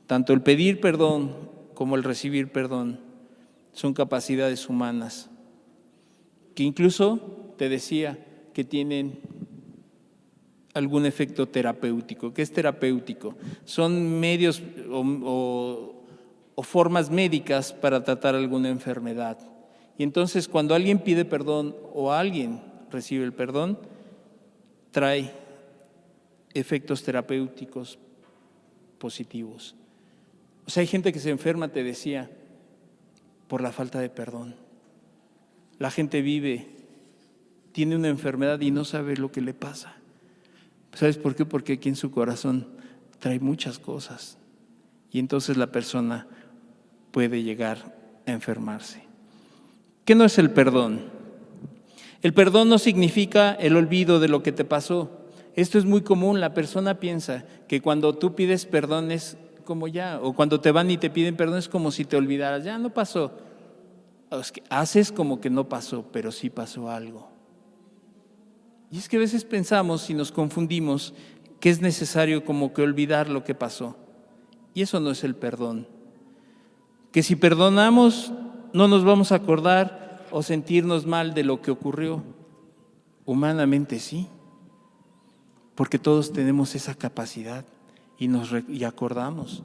Tanto el pedir perdón como el recibir perdón son capacidades humanas, que incluso, te decía, que tienen algún efecto terapéutico. ¿Qué es terapéutico? Son medios o formas médicas para tratar alguna enfermedad. Y entonces cuando alguien pide perdón o alguien recibe el perdón, trae efectos terapéuticos positivos. O sea, hay gente que se enferma, te decía, por la falta de perdón. La gente tiene una enfermedad y no sabe lo que le pasa. ¿Sabes por qué? Porque aquí en su corazón trae muchas cosas y entonces la persona puede llegar a enfermarse. ¿Qué no es el perdón? El perdón no significa el olvido de lo que te pasó. Esto es muy común. La persona piensa que cuando tú pides perdón es como ya, o cuando te van y te piden perdón es como si te olvidaras. Ya no pasó. Es que haces como que no pasó, pero sí pasó algo. Y es que a veces pensamos y nos confundimos que es necesario como que olvidar lo que pasó. Y eso no es el perdón. Que si perdonamos no nos vamos a acordar o sentirnos mal de lo que ocurrió. Humanamente sí, porque todos tenemos esa capacidad y acordamos.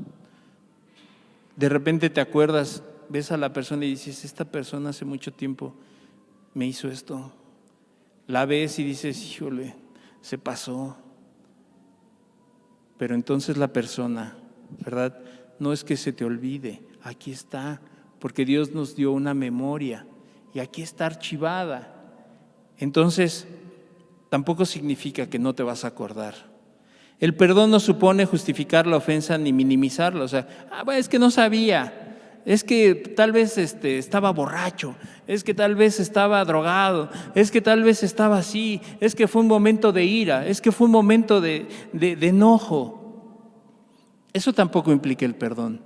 De repente te acuerdas, ves a la persona y dices, esta persona hace mucho tiempo me hizo esto. La ves y dices, híjole, se pasó. Pero entonces la persona, ¿verdad?, no es que se te olvide, aquí está, porque Dios nos dio una memoria y aquí está archivada. Entonces, tampoco significa que no te vas a acordar. El perdón no supone justificar la ofensa ni minimizarla. O sea, bueno, es que no sabía, es que tal vez estaba borracho, es que tal vez estaba drogado, es que tal vez estaba así, es que fue un momento de ira, es que fue un momento de enojo. Eso tampoco implica el perdón,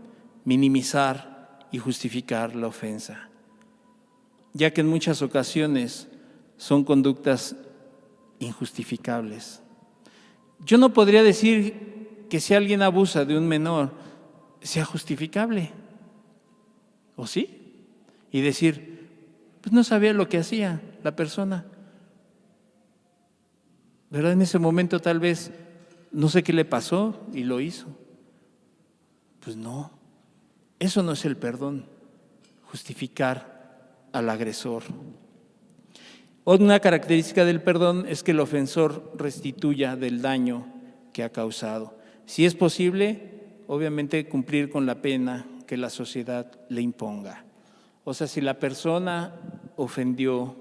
minimizar y justificar la ofensa, ya que en muchas ocasiones son conductas injustificables. Yo no podría decir que si alguien abusa de un menor sea justificable, ¿o sí? Y decir, pues no sabía lo que hacía la persona, ¿verdad? En ese momento tal vez no sé qué le pasó y lo hizo. Pues no, eso no es el perdón, justificar al agresor. Una característica del perdón es que el ofensor restituya del daño que ha causado. Si es posible, obviamente cumplir con la pena que la sociedad le imponga. O sea, si la persona ofendió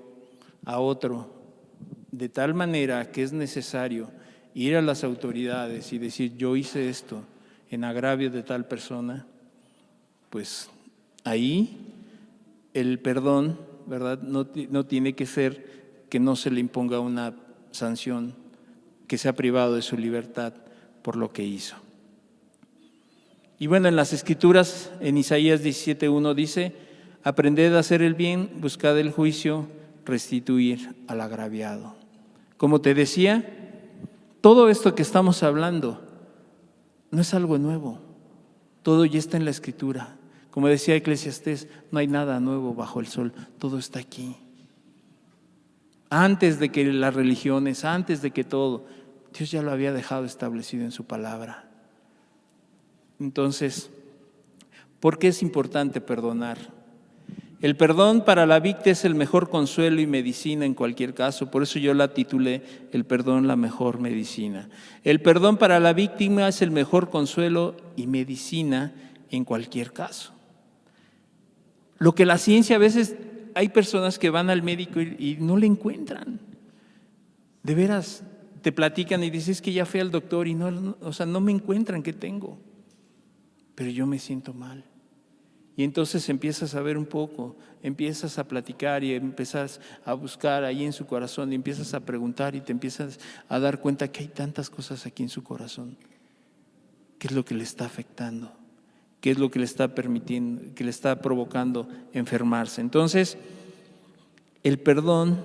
a otro de tal manera que es necesario ir a las autoridades y decir, yo hice esto en agravio de tal persona, pues ahí el perdón, ¿verdad?, no tiene que ser que no se le imponga una sanción, que sea privado de su libertad por lo que hizo. Y bueno, en las Escrituras, en Isaías 17:1 dice, aprended a hacer el bien, buscad el juicio, restituir al agraviado. Como te decía, todo esto que estamos hablando no es algo nuevo, todo ya está en la Escritura. Como decía Eclesiastés, no hay nada nuevo bajo el sol, todo está aquí. Antes de que las religiones, antes de que todo, Dios ya lo había dejado establecido en su palabra. Entonces, ¿por qué es importante perdonar? El perdón para la víctima es el mejor consuelo y medicina en cualquier caso. Por eso yo la titulé El perdón, la mejor medicina. El perdón para la víctima es el mejor consuelo y medicina en cualquier caso. Lo que la ciencia, a veces hay personas que van al médico y no le encuentran. De veras, te platican y dices que ya fui al doctor y no me encuentran qué tengo. Pero yo me siento mal. Y entonces empiezas a ver un poco, empiezas a platicar y empiezas a buscar ahí en su corazón y empiezas a preguntar y te empiezas a dar cuenta que hay tantas cosas aquí en su corazón. ¿Qué es lo que le está afectando? ¿Qué es lo que le está permitiendo, que le está provocando enfermarse? Entonces, el perdón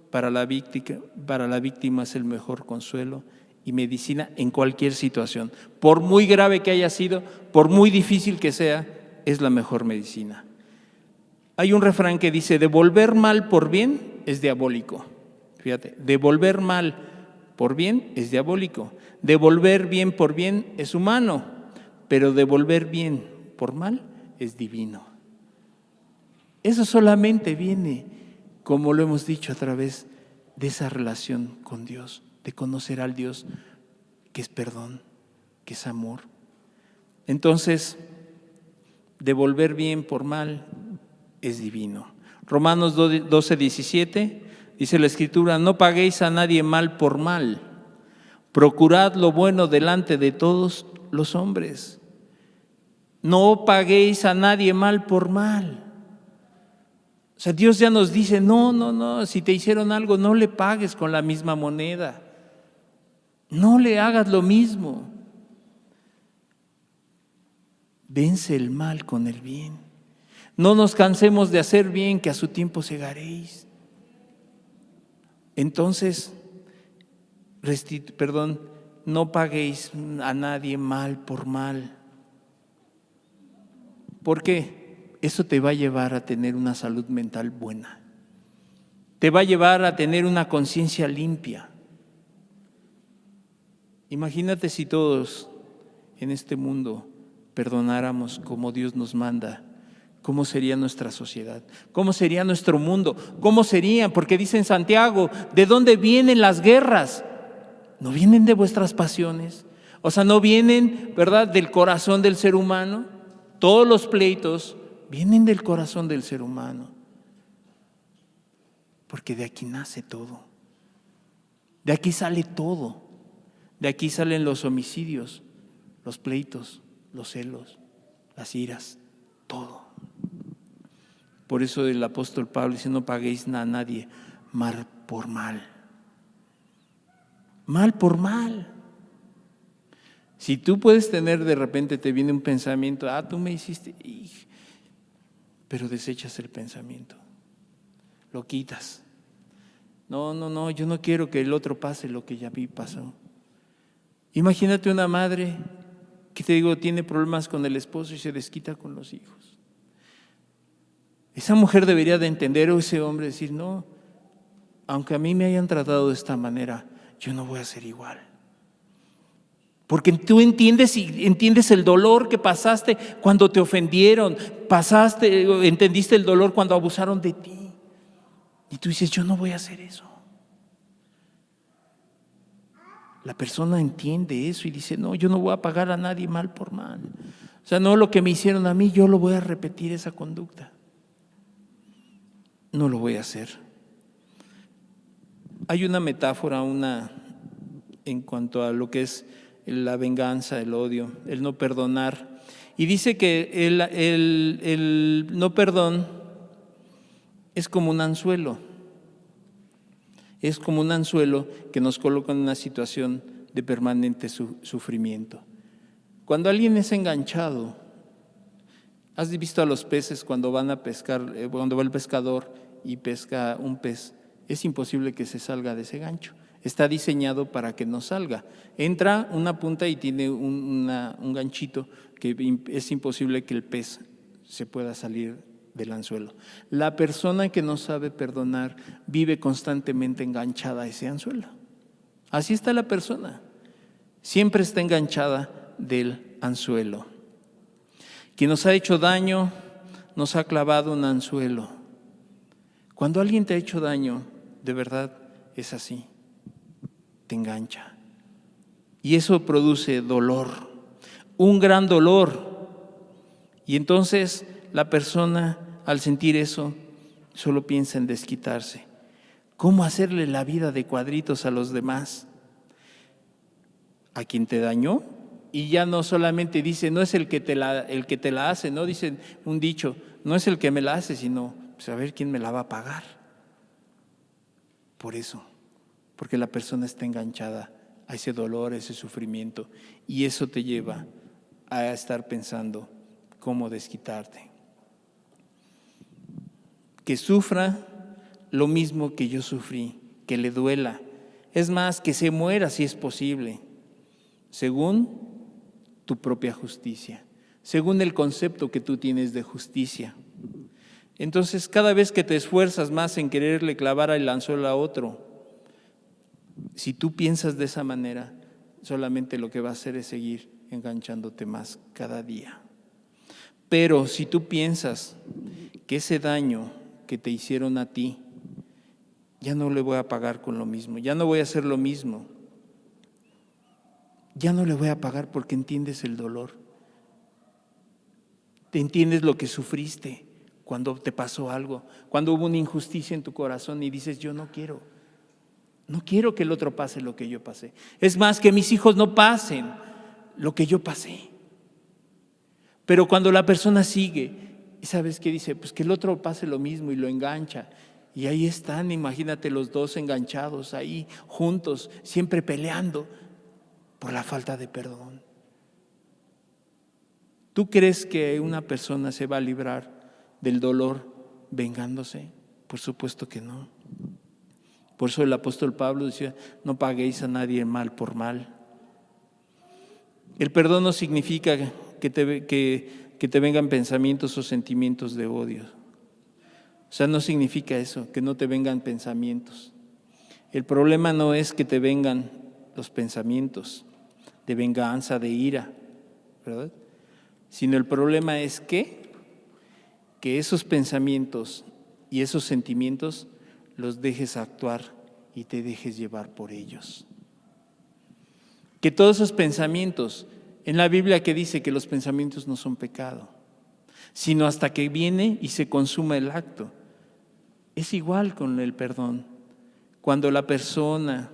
para la víctima es el mejor consuelo y medicina en cualquier situación. Por muy grave que haya sido, por muy difícil que sea, es la mejor medicina. Hay un refrán que dice: devolver mal por bien es diabólico. Fíjate, devolver mal por bien es diabólico. Devolver bien por bien es humano, pero devolver bien por mal es divino. Eso solamente viene, como lo hemos dicho, a través de esa relación con Dios, de conocer al Dios que es perdón, que es amor. Entonces, devolver bien por mal es divino. Romanos 12:17 dice la Escritura: no paguéis a nadie mal por mal, procurad lo bueno delante de todos los hombres. No paguéis a nadie mal por mal. O sea, Dios ya nos dice: no, si te hicieron algo, no le pagues con la misma moneda. No le hagas lo mismo. Vence el mal con el bien. No nos cansemos de hacer bien, que a su tiempo segaréis. Entonces, no paguéis a nadie mal por mal. ¿Por qué? Eso te va a llevar a tener una salud mental buena. Te va a llevar a tener una conciencia limpia. Imagínate si todos en este mundo perdonáramos como Dios nos manda, ¿cómo sería nuestra sociedad? ¿Cómo sería nuestro mundo? ¿Cómo serían? Porque dice en Santiago: ¿de dónde vienen las guerras? ¿No vienen de vuestras pasiones? O sea, ¿no vienen, verdad, del corazón del ser humano? Todos los pleitos vienen del corazón del ser humano. Porque de aquí nace todo. De aquí sale todo. De aquí salen los homicidios, los pleitos, los celos, las iras, todo. Por eso el apóstol Pablo dice: no paguéis a nadie mal por mal. Mal por mal. Si tú puedes tener, de repente te viene un pensamiento: tú me hiciste, pero desechas el pensamiento, lo quitas. No, yo no quiero que el otro pase lo que ya vi pasó. Imagínate una madre que, te digo, tiene problemas con el esposo y se desquita con los hijos. Esa mujer debería de entender, o ese hombre decir: no, aunque a mí me hayan tratado de esta manera, yo no voy a ser igual. Porque tú entiendes el dolor que pasaste cuando te ofendieron, entendiste el dolor cuando abusaron de ti. Y tú dices: yo no voy a hacer eso. La persona entiende eso y dice: no, yo no voy a pagar a nadie mal por mal. O sea, no, lo que me hicieron a mí, yo lo voy a repetir, esa conducta. No lo voy a hacer. Hay una metáfora, en cuanto a lo que es la venganza, el odio, el no perdonar. Y dice que el no perdón es como un anzuelo. Es como un anzuelo que nos coloca en una situación de permanente sufrimiento. Cuando alguien es enganchado, ¿has visto a los peces cuando van a pescar, cuando va el pescador y pesca un pez? Es imposible que se salga de ese gancho. Está diseñado para que no salga. Entra una punta y tiene un ganchito que es imposible que el pez se pueda salir del anzuelo. La persona que no sabe perdonar vive constantemente enganchada a ese anzuelo. Así está la persona. Siempre está enganchada del anzuelo. Quien nos ha hecho daño nos ha clavado un anzuelo. Cuando alguien te ha hecho daño, de verdad es así, te engancha. Y eso produce dolor, un gran dolor. Y entonces la persona, al sentir eso, solo piensa en desquitarse. ¿Cómo hacerle la vida de cuadritos a los demás? A quien te dañó. Y ya no solamente dice, no es el que te la hace, no dicen un dicho, no es el que me la hace, sino pues a ver quién me la va a pagar. Por eso, porque la persona está enganchada a ese dolor, a ese sufrimiento, y eso te lleva a estar pensando cómo desquitarte. Que sufra lo mismo que yo sufrí, que le duela. Es más, que se muera si es posible, según tu propia justicia, según el concepto que tú tienes de justicia. Entonces, cada vez que te esfuerzas más en quererle clavar el anzuelo a otro, si tú piensas de esa manera, solamente lo que va a hacer es seguir enganchándote más cada día. Pero si tú piensas que ese daño que te hicieron a ti, ya no le voy a pagar con lo mismo, ya no voy a hacer lo mismo, ya no le voy a pagar porque entiendes el dolor, te entiendes lo que sufriste cuando te pasó algo, cuando hubo una injusticia en tu corazón y dices, yo no quiero que el otro pase lo que yo pasé. Es más, que mis hijos no pasen lo que yo pasé. Pero cuando la persona sigue, ¿y sabes qué dice? Pues que el otro pase lo mismo y lo engancha. Y ahí están, imagínate los dos enganchados ahí, juntos, siempre peleando por la falta de perdón. ¿Tú crees que una persona se va a librar del dolor vengándose? Por supuesto que no. Por eso el apóstol Pablo decía, no paguéis a nadie mal por mal. El perdón no significa que te vengan pensamientos o sentimientos de odio. O sea, no significa eso, que no te vengan pensamientos. El problema no es que te vengan los pensamientos de venganza, de ira, ¿verdad? Sino el problema es que esos pensamientos y esos sentimientos los dejes actuar y te dejes llevar por ellos. Que todos esos pensamientos, en la Biblia que dice que los pensamientos no son pecado, sino hasta que viene y se consuma el acto. Es igual con el perdón. Cuando la persona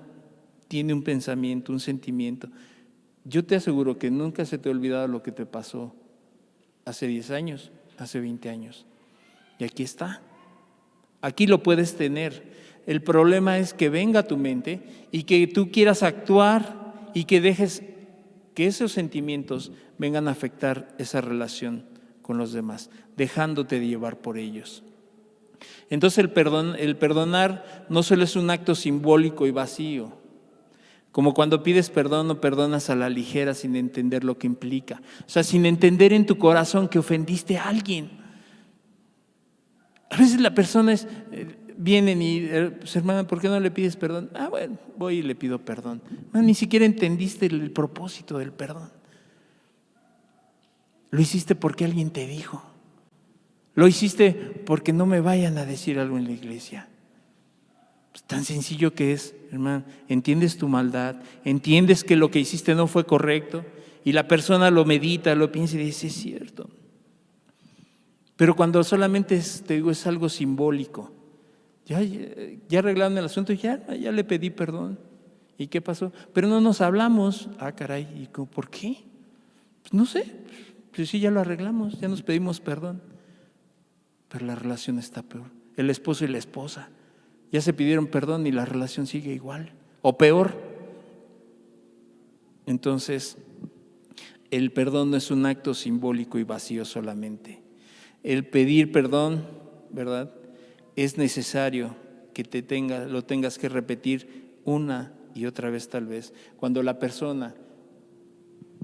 tiene un pensamiento, un sentimiento, yo te aseguro que nunca se te ha olvidado lo que te pasó hace 10 años, hace 20 años. Y aquí está. Aquí lo puedes tener. El problema es que venga a tu mente y que tú quieras actuar y que dejes que esos sentimientos vengan a afectar esa relación con los demás, dejándote de llevar por ellos. Entonces el perdonar no solo es un acto simbólico y vacío, como cuando pides perdón o perdonas a la ligera sin entender lo que implica. O sea, sin entender en tu corazón que ofendiste a alguien. A veces la persona vienen y, pues, hermana, ¿por qué no le pides perdón? Bueno, voy y le pido perdón. Ni siquiera entendiste el propósito del perdón. Lo hiciste porque alguien te dijo. Lo hiciste porque no me vayan a decir algo en la iglesia. Pues tan sencillo que es, hermano. Entiendes tu maldad, entiendes que lo que hiciste no fue correcto y la persona lo medita, lo piensa y dice, es cierto. Pero cuando solamente es algo simbólico, ya arreglaron el asunto, ya le pedí perdón. ¿Y qué pasó? Pero no nos hablamos. Caray, ¿y por qué? Pues no sé, pues sí, ya lo arreglamos, ya nos pedimos perdón. Pero la relación está peor. El esposo y la esposa ya se pidieron perdón y la relación sigue igual o peor. Entonces, el perdón no es un acto simbólico y vacío solamente. El pedir perdón, ¿verdad? Es necesario que lo tengas que repetir una y otra vez tal vez. Cuando la persona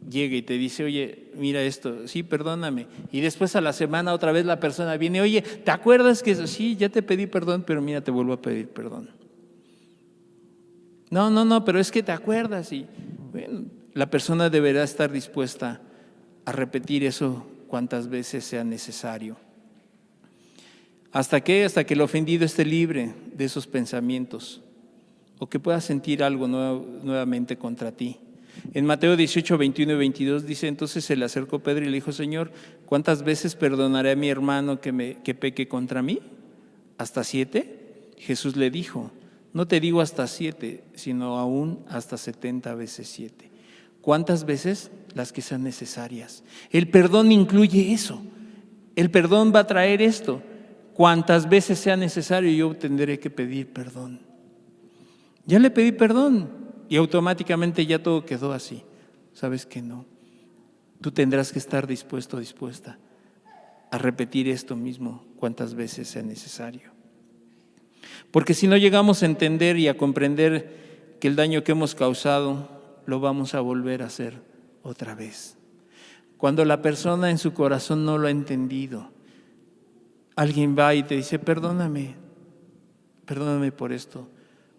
llega y te dice, oye, mira esto, sí, perdóname. Y después a la semana otra vez la persona viene, oye, ¿te acuerdas que eso? Sí, ya te pedí perdón, pero mira, te vuelvo a pedir perdón. No, pero es que te acuerdas. Y bueno, la persona deberá estar dispuesta a repetir eso cuantas veces sea necesario. ¿Hasta qué? Hasta que el ofendido esté libre de esos pensamientos o que pueda sentir algo nuevamente contra ti. En Mateo 18, 21 y 22 dice: entonces se le acercó Pedro y le dijo: Señor, ¿cuántas veces perdonaré a mi hermano que peque contra mí? ¿Hasta 7? Jesús le dijo: no te digo hasta 7, sino aún hasta 70 veces 7. ¿Cuántas veces? Las que sean necesarias. El perdón incluye eso. El perdón va a traer esto. Cuantas veces sea necesario, yo tendré que pedir perdón. Ya le pedí perdón y automáticamente ya todo quedó así. ¿Sabes que no? Tú tendrás que estar dispuesto, dispuesta a repetir esto mismo cuantas veces sea necesario. Porque si no llegamos a entender y a comprender que el daño que hemos causado lo vamos a volver a hacer otra vez. Cuando la persona en su corazón no lo ha entendido, alguien va y te dice: perdóname por esto,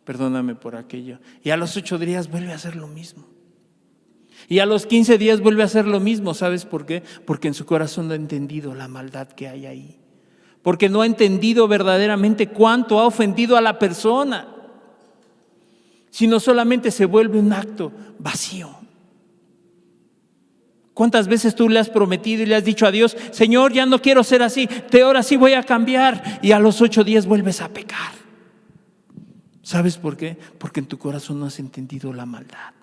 perdóname por aquello. Y a los 8 días vuelve a hacer lo mismo. Y a los 15 días vuelve a hacer lo mismo. ¿Sabes por qué? Porque en su corazón no ha entendido la maldad que hay ahí. Porque no ha entendido verdaderamente cuánto ha ofendido a la persona. Sino solamente se vuelve un acto vacío. ¿Cuántas veces tú le has prometido y le has dicho a Dios: Señor, ya no quiero ser así, ahora sí voy a cambiar? Y a los 8 días vuelves a pecar. ¿Sabes por qué? Porque en tu corazón no has entendido la maldad.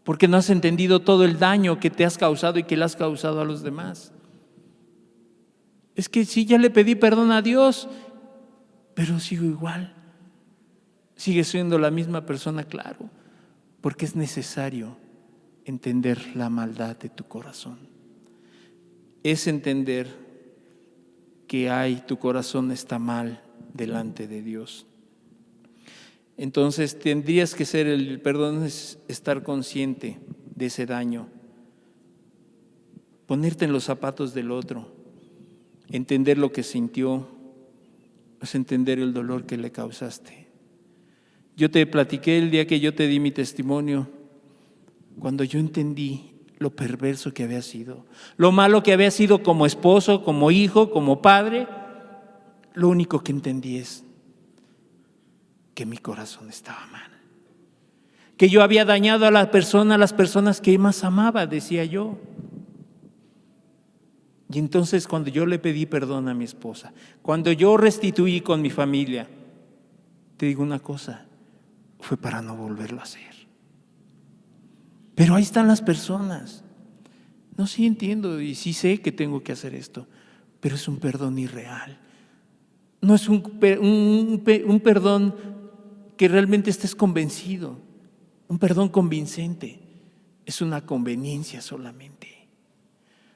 Porque no has entendido todo el daño que te has causado y que le has causado a los demás. Es que sí, ya le pedí perdón a Dios, pero sigo igual. Sigue siendo la misma persona, claro, porque es necesario entender la maldad de tu corazón. Es entender que tu corazón está mal delante de Dios. Entonces tendrías que ser, el perdón es estar consciente de ese daño, ponerte en los zapatos del otro, entender lo que sintió, es entender el dolor que le causaste. Yo te platiqué el día que yo te di mi testimonio, cuando yo entendí lo perverso que había sido, lo malo que había sido como esposo, como hijo, como padre. Lo único que entendí es que mi corazón estaba mal, que yo había dañado a las personas que más amaba, decía yo. Y entonces cuando yo le pedí perdón a mi esposa, cuando yo restituí con mi familia, te digo una cosa, fue para no volverlo a hacer. Pero ahí están las personas. No, sí entiendo y sí sé que tengo que hacer esto, pero es un perdón irreal. No es un perdón que realmente estés convencido, un perdón convincente. Es una conveniencia solamente.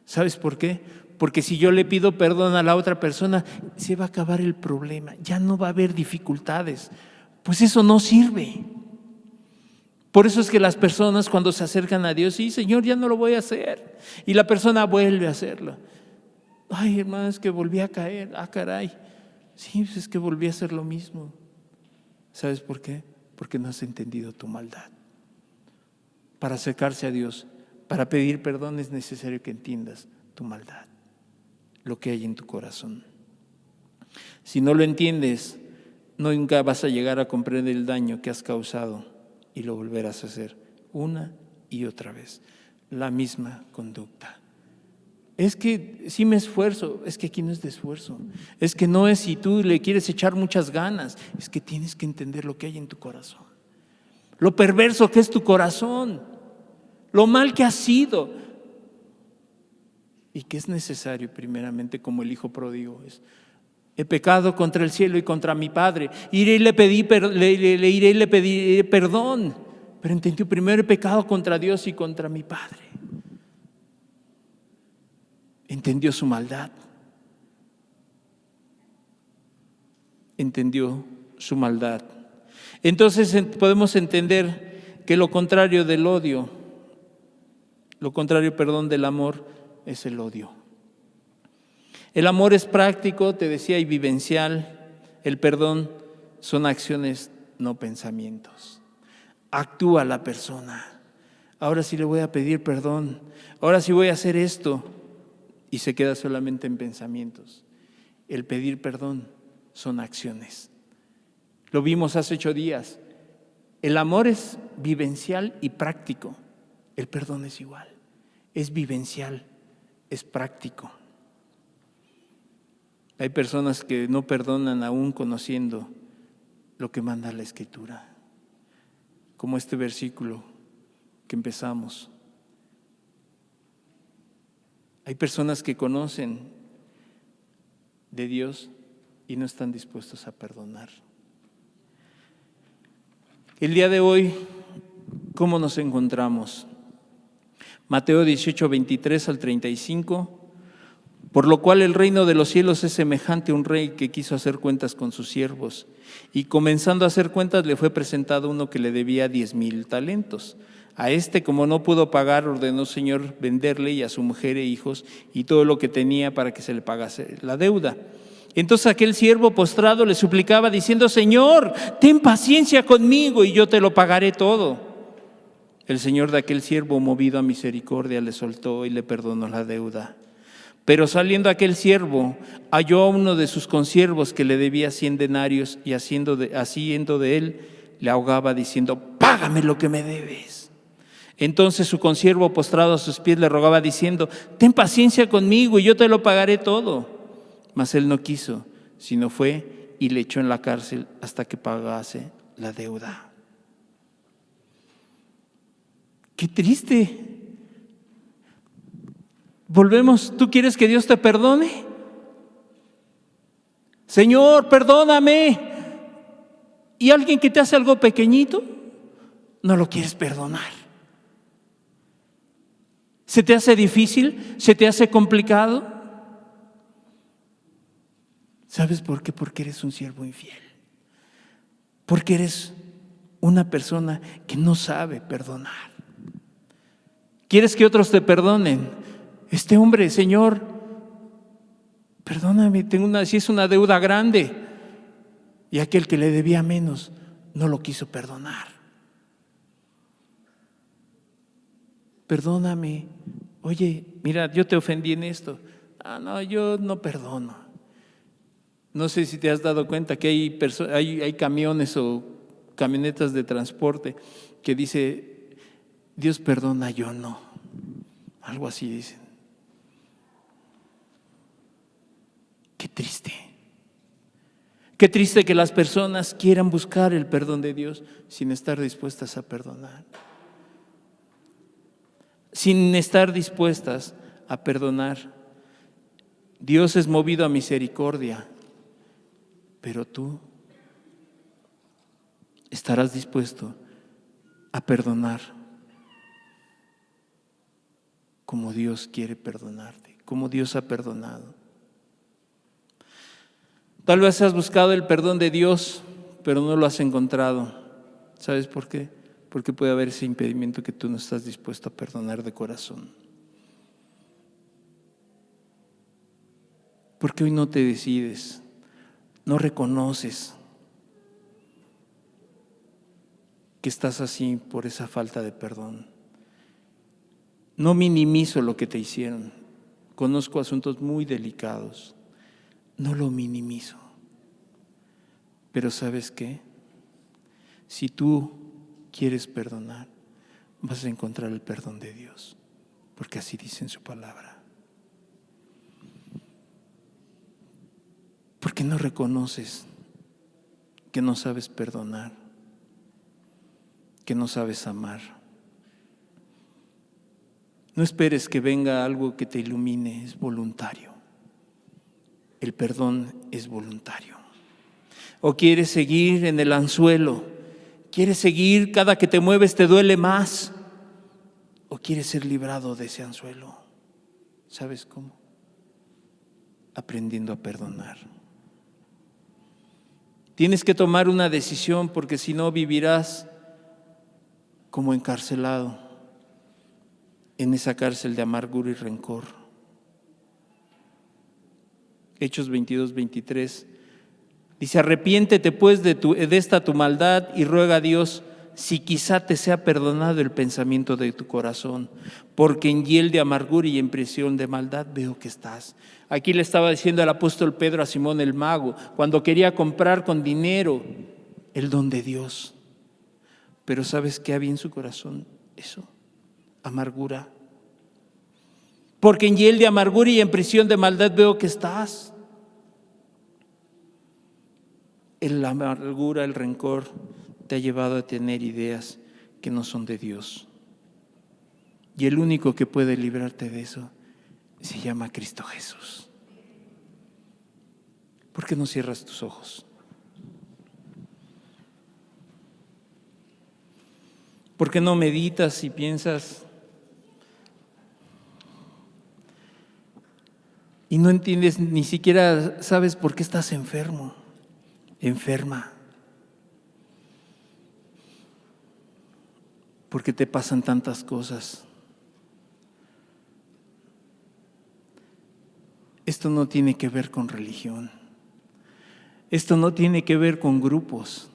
¿Sabes por qué? Porque si yo le pido perdón a la otra persona, se va a acabar el problema, ya no va a haber dificultades. Pues eso no sirve. Por eso es que las personas cuando se acercan a Dios, sí, Señor, ya no lo voy a hacer. Y la persona vuelve a hacerlo. Ay, hermano, es que volví a caer. Ah, caray. Sí, pues es que volví a hacer lo mismo. ¿Sabes por qué? Porque no has entendido tu maldad. Para acercarse a Dios, para pedir perdón, es necesario que entiendas tu maldad, lo que hay en tu corazón. Si no lo entiendes, nunca vas a llegar a comprender el daño que has causado y lo volverás a hacer una y otra vez. La misma conducta. Es que sí me esfuerzo, es que aquí no es de esfuerzo. Es que no es si tú le quieres echar muchas ganas, es que tienes que entender lo que hay en tu corazón. Lo perverso que es tu corazón, lo mal que has sido. Y que es necesario primeramente, como el hijo pródigo es: he pecado contra el cielo y contra mi Padre. Iré y le pediré perdón. Pero entendió: primero he pecado contra Dios y contra mi Padre. Entendió su maldad. Entendió su maldad. Entonces podemos entender que lo contrario del odio, lo contrario, del amor, es el odio. El amor es práctico, te decía, y vivencial. El perdón son acciones, no pensamientos. Actúa la persona. Ahora sí le voy a pedir perdón. Ahora sí voy a hacer esto. Y se queda solamente en pensamientos. el pedir perdón son acciones. Lo vimos hace 8 días. El amor es vivencial y práctico. El perdón es igual. Es vivencial, es práctico. Hay personas que no perdonan aún conociendo lo que manda la Escritura, como este versículo que empezamos. Hay personas que conocen de Dios y no están dispuestos a perdonar. El día de hoy, ¿cómo nos encontramos? Mateo 18, 23 al 35. Por lo cual el reino de los cielos es semejante a un rey que quiso hacer cuentas con sus siervos. Y comenzando a hacer cuentas, le fue presentado uno que le debía 10,000 talentos. A este, como no pudo pagar, ordenó Señor venderle y a su mujer e hijos y todo lo que tenía para que se le pagase la deuda. Entonces aquel siervo postrado le suplicaba diciendo: Señor, ten paciencia conmigo y yo te lo pagaré todo. El Señor de aquel siervo, movido a misericordia, le soltó y le perdonó la deuda. Pero saliendo aquel siervo, halló a uno de sus consiervos que le debía 100 denarios y haciendo de él, le ahogaba diciendo: págame lo que me debes. Entonces su consiervo, postrado a sus pies, le rogaba diciendo: ten paciencia conmigo y yo te lo pagaré todo. Mas él no quiso, sino fue y le echó en la cárcel hasta que pagase la deuda. ¡Qué triste! Volvemos, ¿tú quieres que Dios te perdone? Señor, perdóname. ¿Y alguien que te hace algo pequeñito? No lo quieres perdonar. ¿Se te hace difícil? ¿Se te hace complicado? ¿Sabes por qué? Porque eres un siervo infiel. Porque eres una persona que no sabe perdonar. ¿Quieres que otros te perdonen? Este hombre, Señor, perdóname, si es una deuda grande. Y aquel que le debía menos no lo quiso perdonar. Perdóname. Oye, mira, yo te ofendí en esto. No, yo no perdono. No sé si te has dado cuenta que hay camiones o camionetas de transporte que dice: Dios perdona, yo no. Algo así dicen. Qué triste. Qué triste que las personas quieran buscar el perdón de Dios sin estar dispuestas a perdonar. Sin estar dispuestas a perdonar. Dios es movido a misericordia, pero tú estarás dispuesto a perdonar como Dios quiere perdonarte, como Dios ha perdonado. Tal vez has buscado el perdón de Dios, pero no lo has encontrado. ¿Sabes por qué? Porque puede haber ese impedimento que tú no estás dispuesto a perdonar de corazón. Porque hoy no te decides, no reconoces que estás así por esa falta de perdón. No minimizo lo que te hicieron. Conozco asuntos muy delicados. No lo minimizo. Pero ¿sabes qué? Si tú quieres perdonar, vas a encontrar el perdón de Dios, porque así dice en su palabra. ¿Por qué no reconoces que no sabes perdonar, que no sabes amar? No esperes que venga algo que te ilumine, es voluntario. El perdón es voluntario. ¿O quieres seguir en el anzuelo? ¿Quieres seguir, cada que te mueves te duele más? ¿O quieres ser librado de ese anzuelo? ¿Sabes cómo? Aprendiendo a perdonar. Tienes que tomar una decisión, porque si no vivirás como encarcelado en esa cárcel de amargura y rencor. Hechos 22, 23 dice: arrepiéntete pues de esta tu maldad y ruega a Dios si quizá te sea perdonado el pensamiento de tu corazón, porque en hiel de amargura y en prisión de maldad veo que estás. Aquí le estaba diciendo el apóstol Pedro a Simón el mago, cuando quería comprar con dinero el don de Dios. Pero ¿sabes qué había en su corazón? Eso, amargura. Porque en hiel de amargura y en prisión de maldad veo que estás. La amargura, el rencor te ha llevado a tener ideas que no son de Dios. Y el único que puede librarte de eso se llama Cristo Jesús. ¿Por qué no cierras tus ojos? ¿Por qué no meditas y piensas y no entiendes, ni siquiera sabes por qué estás enfermo, enferma? Porque te pasan tantas cosas. Esto no tiene que ver con religión. Esto no tiene que ver con grupos.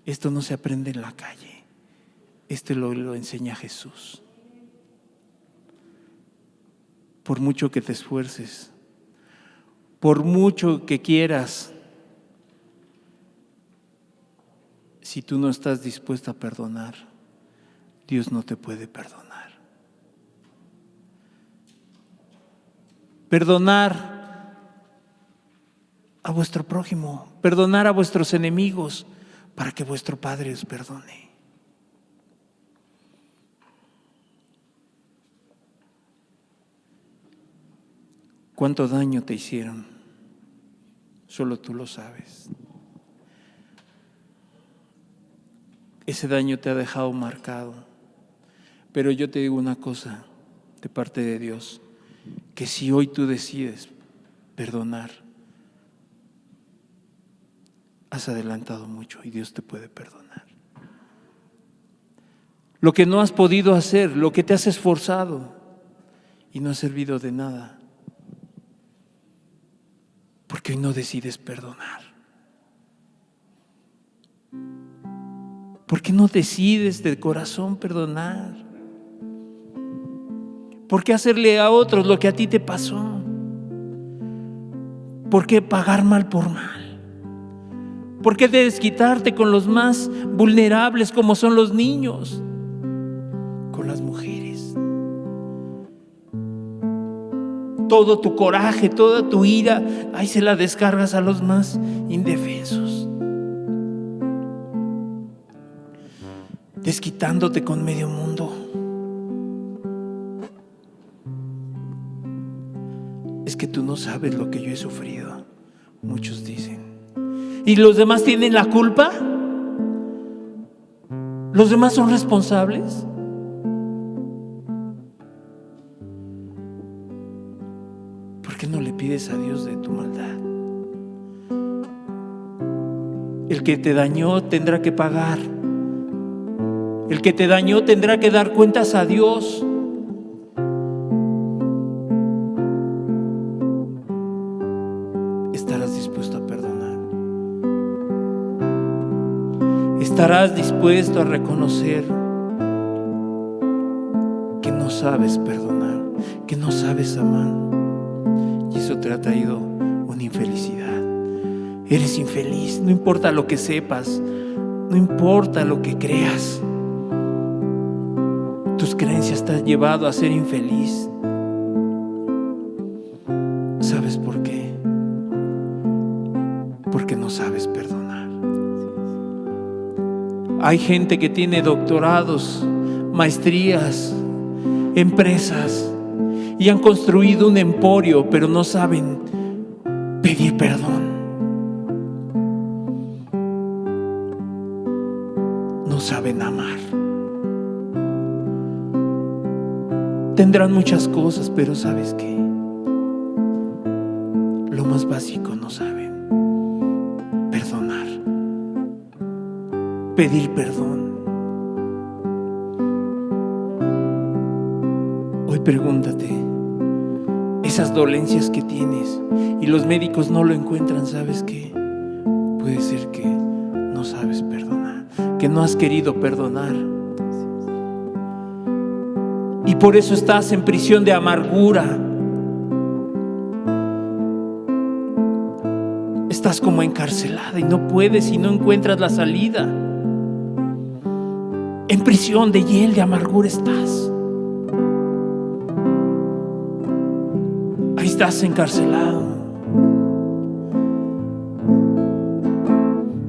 Esto no se aprende en la calle. Esto lo enseña Jesús. Por mucho que te esfuerces, por mucho que quieras, si tú no estás dispuesto a perdonar, Dios no te puede perdonar. Perdonar a vuestro prójimo, perdonar a vuestros enemigos, para que vuestro Padre os perdone. ¿Cuánto daño te hicieron? Solo tú lo sabes. Ese daño te ha dejado marcado. Pero yo te digo una cosa de parte de Dios, que si hoy tú decides perdonar, has adelantado mucho y Dios te puede perdonar. Lo que no has podido hacer, lo que te has esforzado y no ha servido de nada, porque hoy no decides perdonar. ¿Por qué no decides de corazón perdonar? ¿Por qué hacerle a otros lo que a ti te pasó? ¿Por qué pagar mal por mal? ¿Por qué desquitarte con los más vulnerables como son los niños? Con las mujeres. Todo tu coraje, toda tu ira, ahí se la descargas a los más indefensos. Desquitándote con medio mundo. Es que tú no sabes lo que yo he sufrido, muchos dicen. ¿Y los demás tienen la culpa? ¿Los demás son responsables? ¿Por qué no le pides a Dios de tu maldad? El que te dañó tendrá que pagar. El que te dañó tendrá que dar cuentas a Dios. ¿Estarás dispuesto a perdonar? ¿Estarás dispuesto a reconocer que no sabes perdonar, que no sabes amar? Y eso te ha traído una infelicidad. Eres infeliz, no importa lo que sepas, no importa lo que creas. Tus creencias te han llevado a ser infeliz. ¿Sabes por qué? Porque no sabes perdonar. Hay gente que tiene doctorados, maestrías, empresas y han construido un emporio, pero no saben pedir perdón. No saben amar. Tendrán muchas cosas, pero ¿sabes qué? Lo más básico no saben. Perdonar. Pedir perdón. Hoy pregúntate, esas dolencias que tienes y los médicos no lo encuentran, ¿sabes qué? Puede ser que no sabes perdonar, que porque no has querido perdonar. Y por eso estás en prisión de amargura. Estás como encarcelada y no puedes y no encuentras la salida. En prisión de hiel, de amargura estás. Ahí estás encarcelado.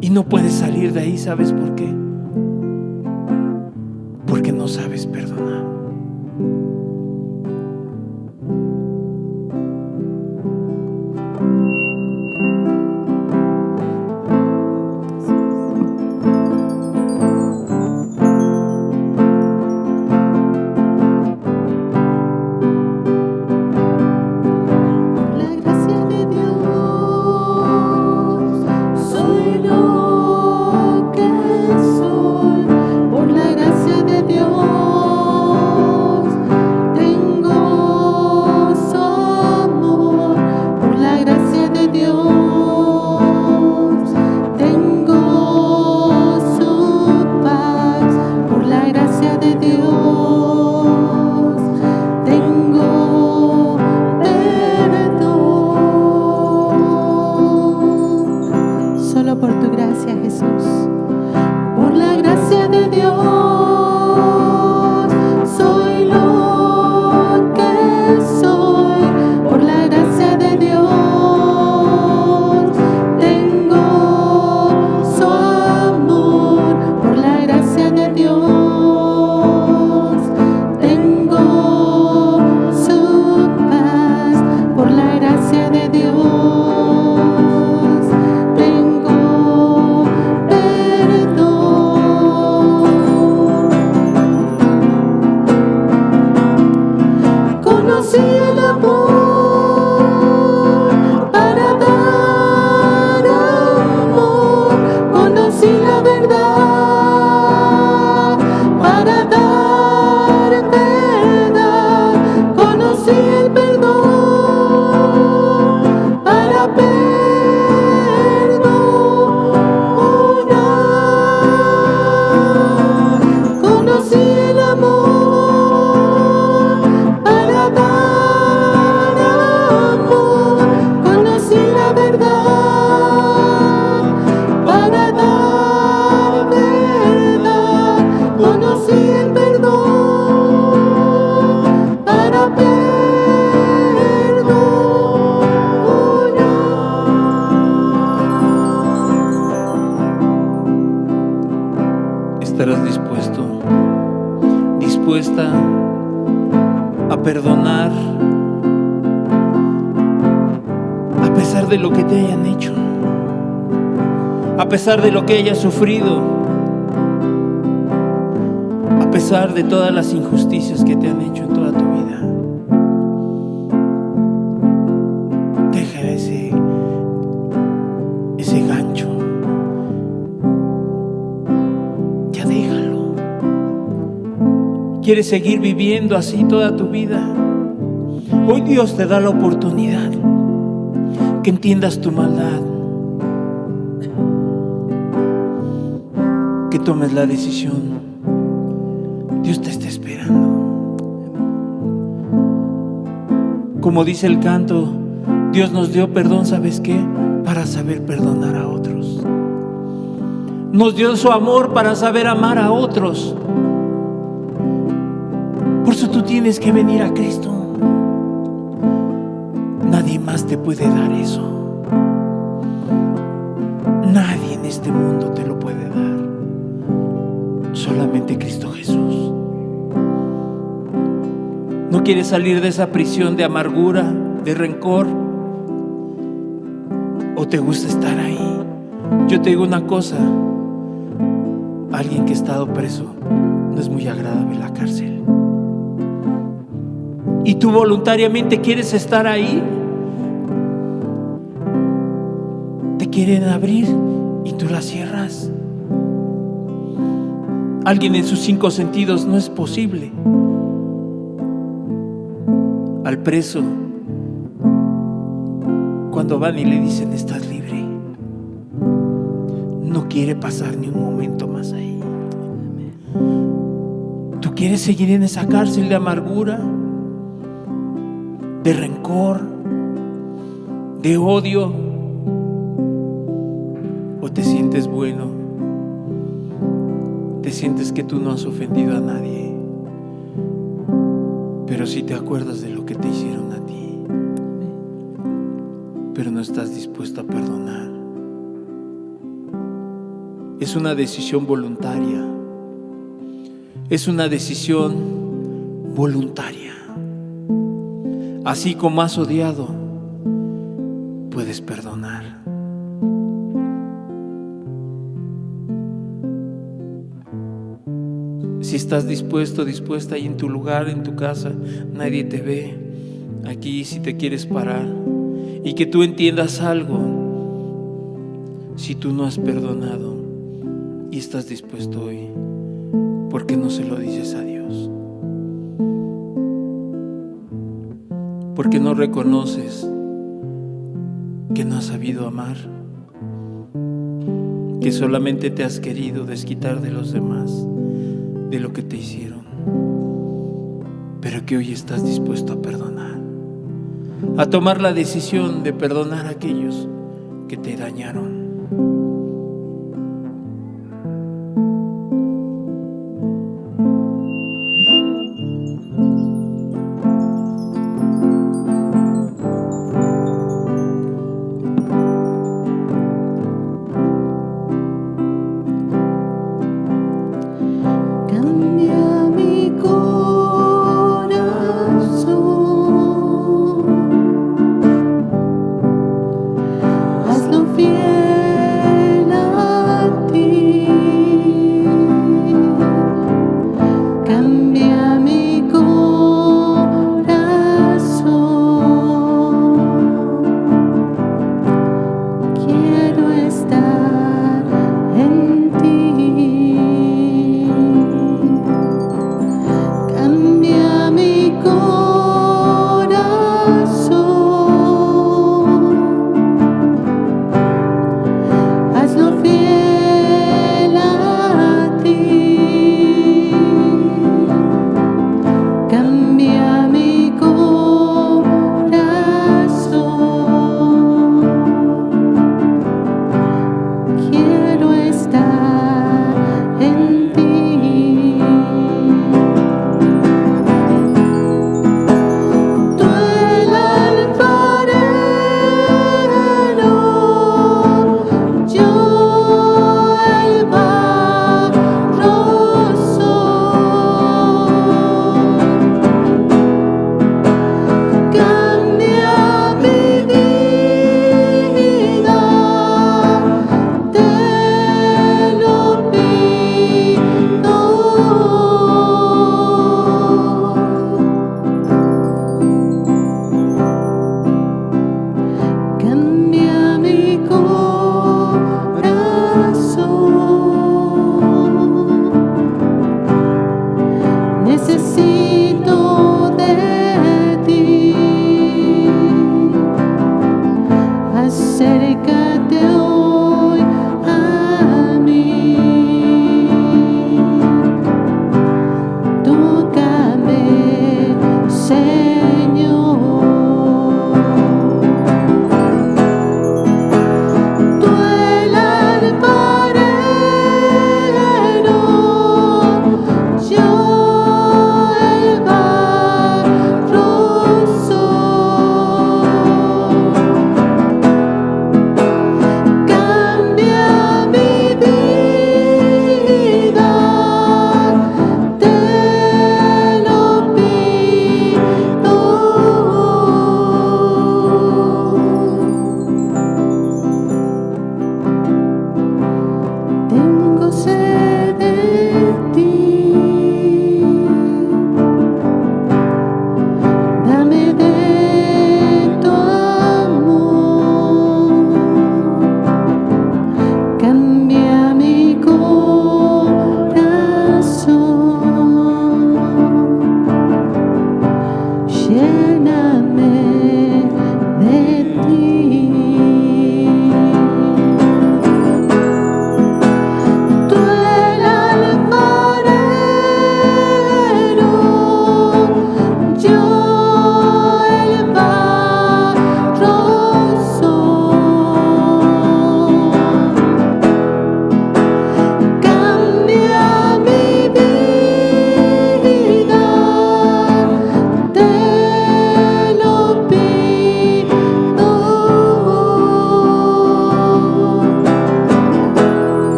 Y no puedes salir de ahí, ¿sabes por qué? Porque no sabes perdonar. ¿Estarás dispuesta a perdonar a pesar de lo que te hayan hecho, a pesar de lo que hayas sufrido, a pesar de todas las injusticias que te han hecho en toda tu vida? Deja ese gancho. Ya déjalo. ¿Quieres seguir viviendo así toda tu vida? Hoy Dios te da la oportunidad que entiendas tu maldad, que tomes la decisión. Dios te está esperando. Como dice el canto, Dios nos dio perdón, ¿sabes qué? Para saber perdonar a otros. Nos dio su amor para saber amar a otros. Por eso tú tienes que venir a Cristo. Nadie más te puede dar eso. Nadie en este mundo te lo puede dar. Solamente Cristo Jesús. ¿No quieres salir de esa prisión de amargura, de rencor? ¿O te gusta estar ahí? Yo te digo una cosa: alguien que ha estado preso no es muy agradable la cárcel. ¿Y tú voluntariamente quieres estar ahí? Te quieren abrir y tú la cierras. Alguien en sus 5 sentidos, no es posible. Al preso, cuando van y le dicen estás libre, no quiere pasar ni un momento más ahí. ¿Quieres seguir en esa cárcel de amargura, de rencor, de odio? ¿O te sientes bueno? ¿Te sientes que tú no has ofendido a nadie? Pero sí te acuerdas de lo que te hicieron a ti, pero no estás dispuesto a perdonar. Es una decisión voluntaria. Es una decisión voluntaria. Así como has odiado, puedes perdonar. Si estás dispuesto, dispuesta ahí en tu lugar, en tu casa, nadie te ve. Aquí, si te quieres parar y que tú entiendas algo, si tú no has perdonado y estás dispuesto hoy, ¿por qué no se lo dices a Dios? ¿Por qué no reconoces que no has sabido amar? Que solamente te has querido desquitar de los demás, de lo que te hicieron, pero que hoy estás dispuesto a perdonar, a tomar la decisión de perdonar a aquellos que te dañaron.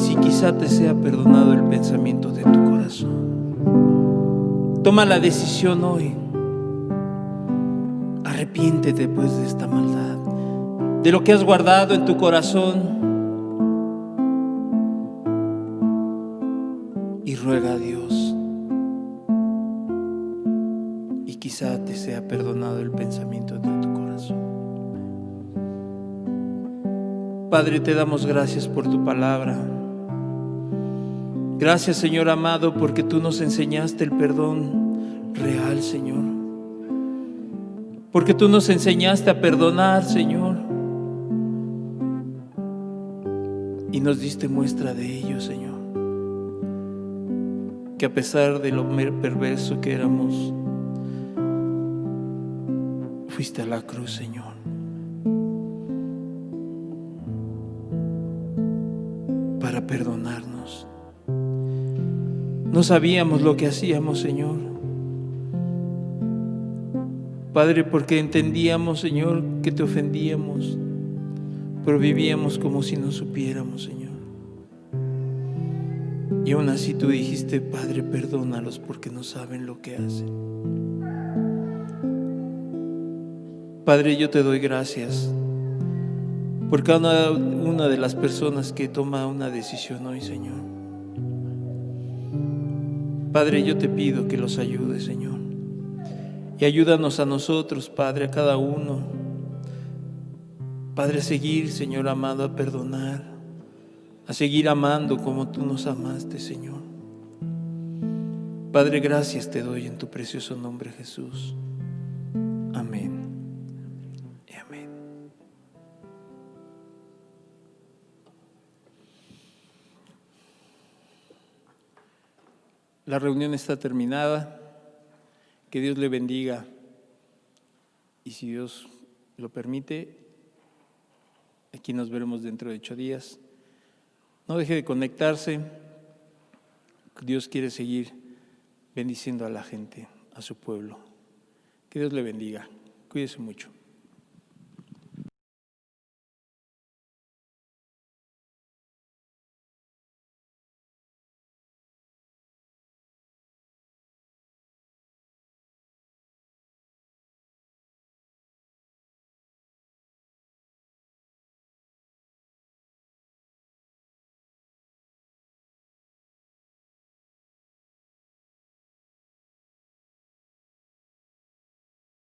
si quizá te sea perdonado el pensamiento de tu corazón. Toma la decisión hoy. Arrepiéntete pues de esta maldad, de lo que has guardado en tu corazón, y ruega a Dios, y quizá te sea perdonado el pensamiento de tu corazón. Padre, te damos gracias por tu palabra. Gracias, Señor amado, porque tú nos enseñaste el perdón real, Señor. Porque tú nos enseñaste a perdonar, Señor. Y nos diste muestra de ello, Señor. Que a pesar de lo perverso que éramos, fuiste a la cruz, Señor. Para perdonarnos. No sabíamos lo que hacíamos, Señor. Padre, porque entendíamos, Señor, que te ofendíamos, pero vivíamos como si no supiéramos, Señor. Y aún así tú dijiste, Padre, perdónalos porque no saben lo que hacen. Padre, yo te doy gracias por cada una de las personas que toma una decisión hoy, Señor. Padre, yo te pido que los ayudes, Señor. Y ayúdanos a nosotros, Padre, a cada uno. Padre, a seguir, Señor amado, a perdonar, a seguir amando como tú nos amaste, Señor. Padre, gracias te doy en tu precioso nombre, Jesús. Amén y amén. La reunión está terminada. Que Dios le bendiga. Y si Dios lo permite, aquí nos veremos dentro de 8 días. No deje de conectarse. Dios quiere seguir bendiciendo a la gente, a su pueblo. Que Dios le bendiga. Cuídese mucho.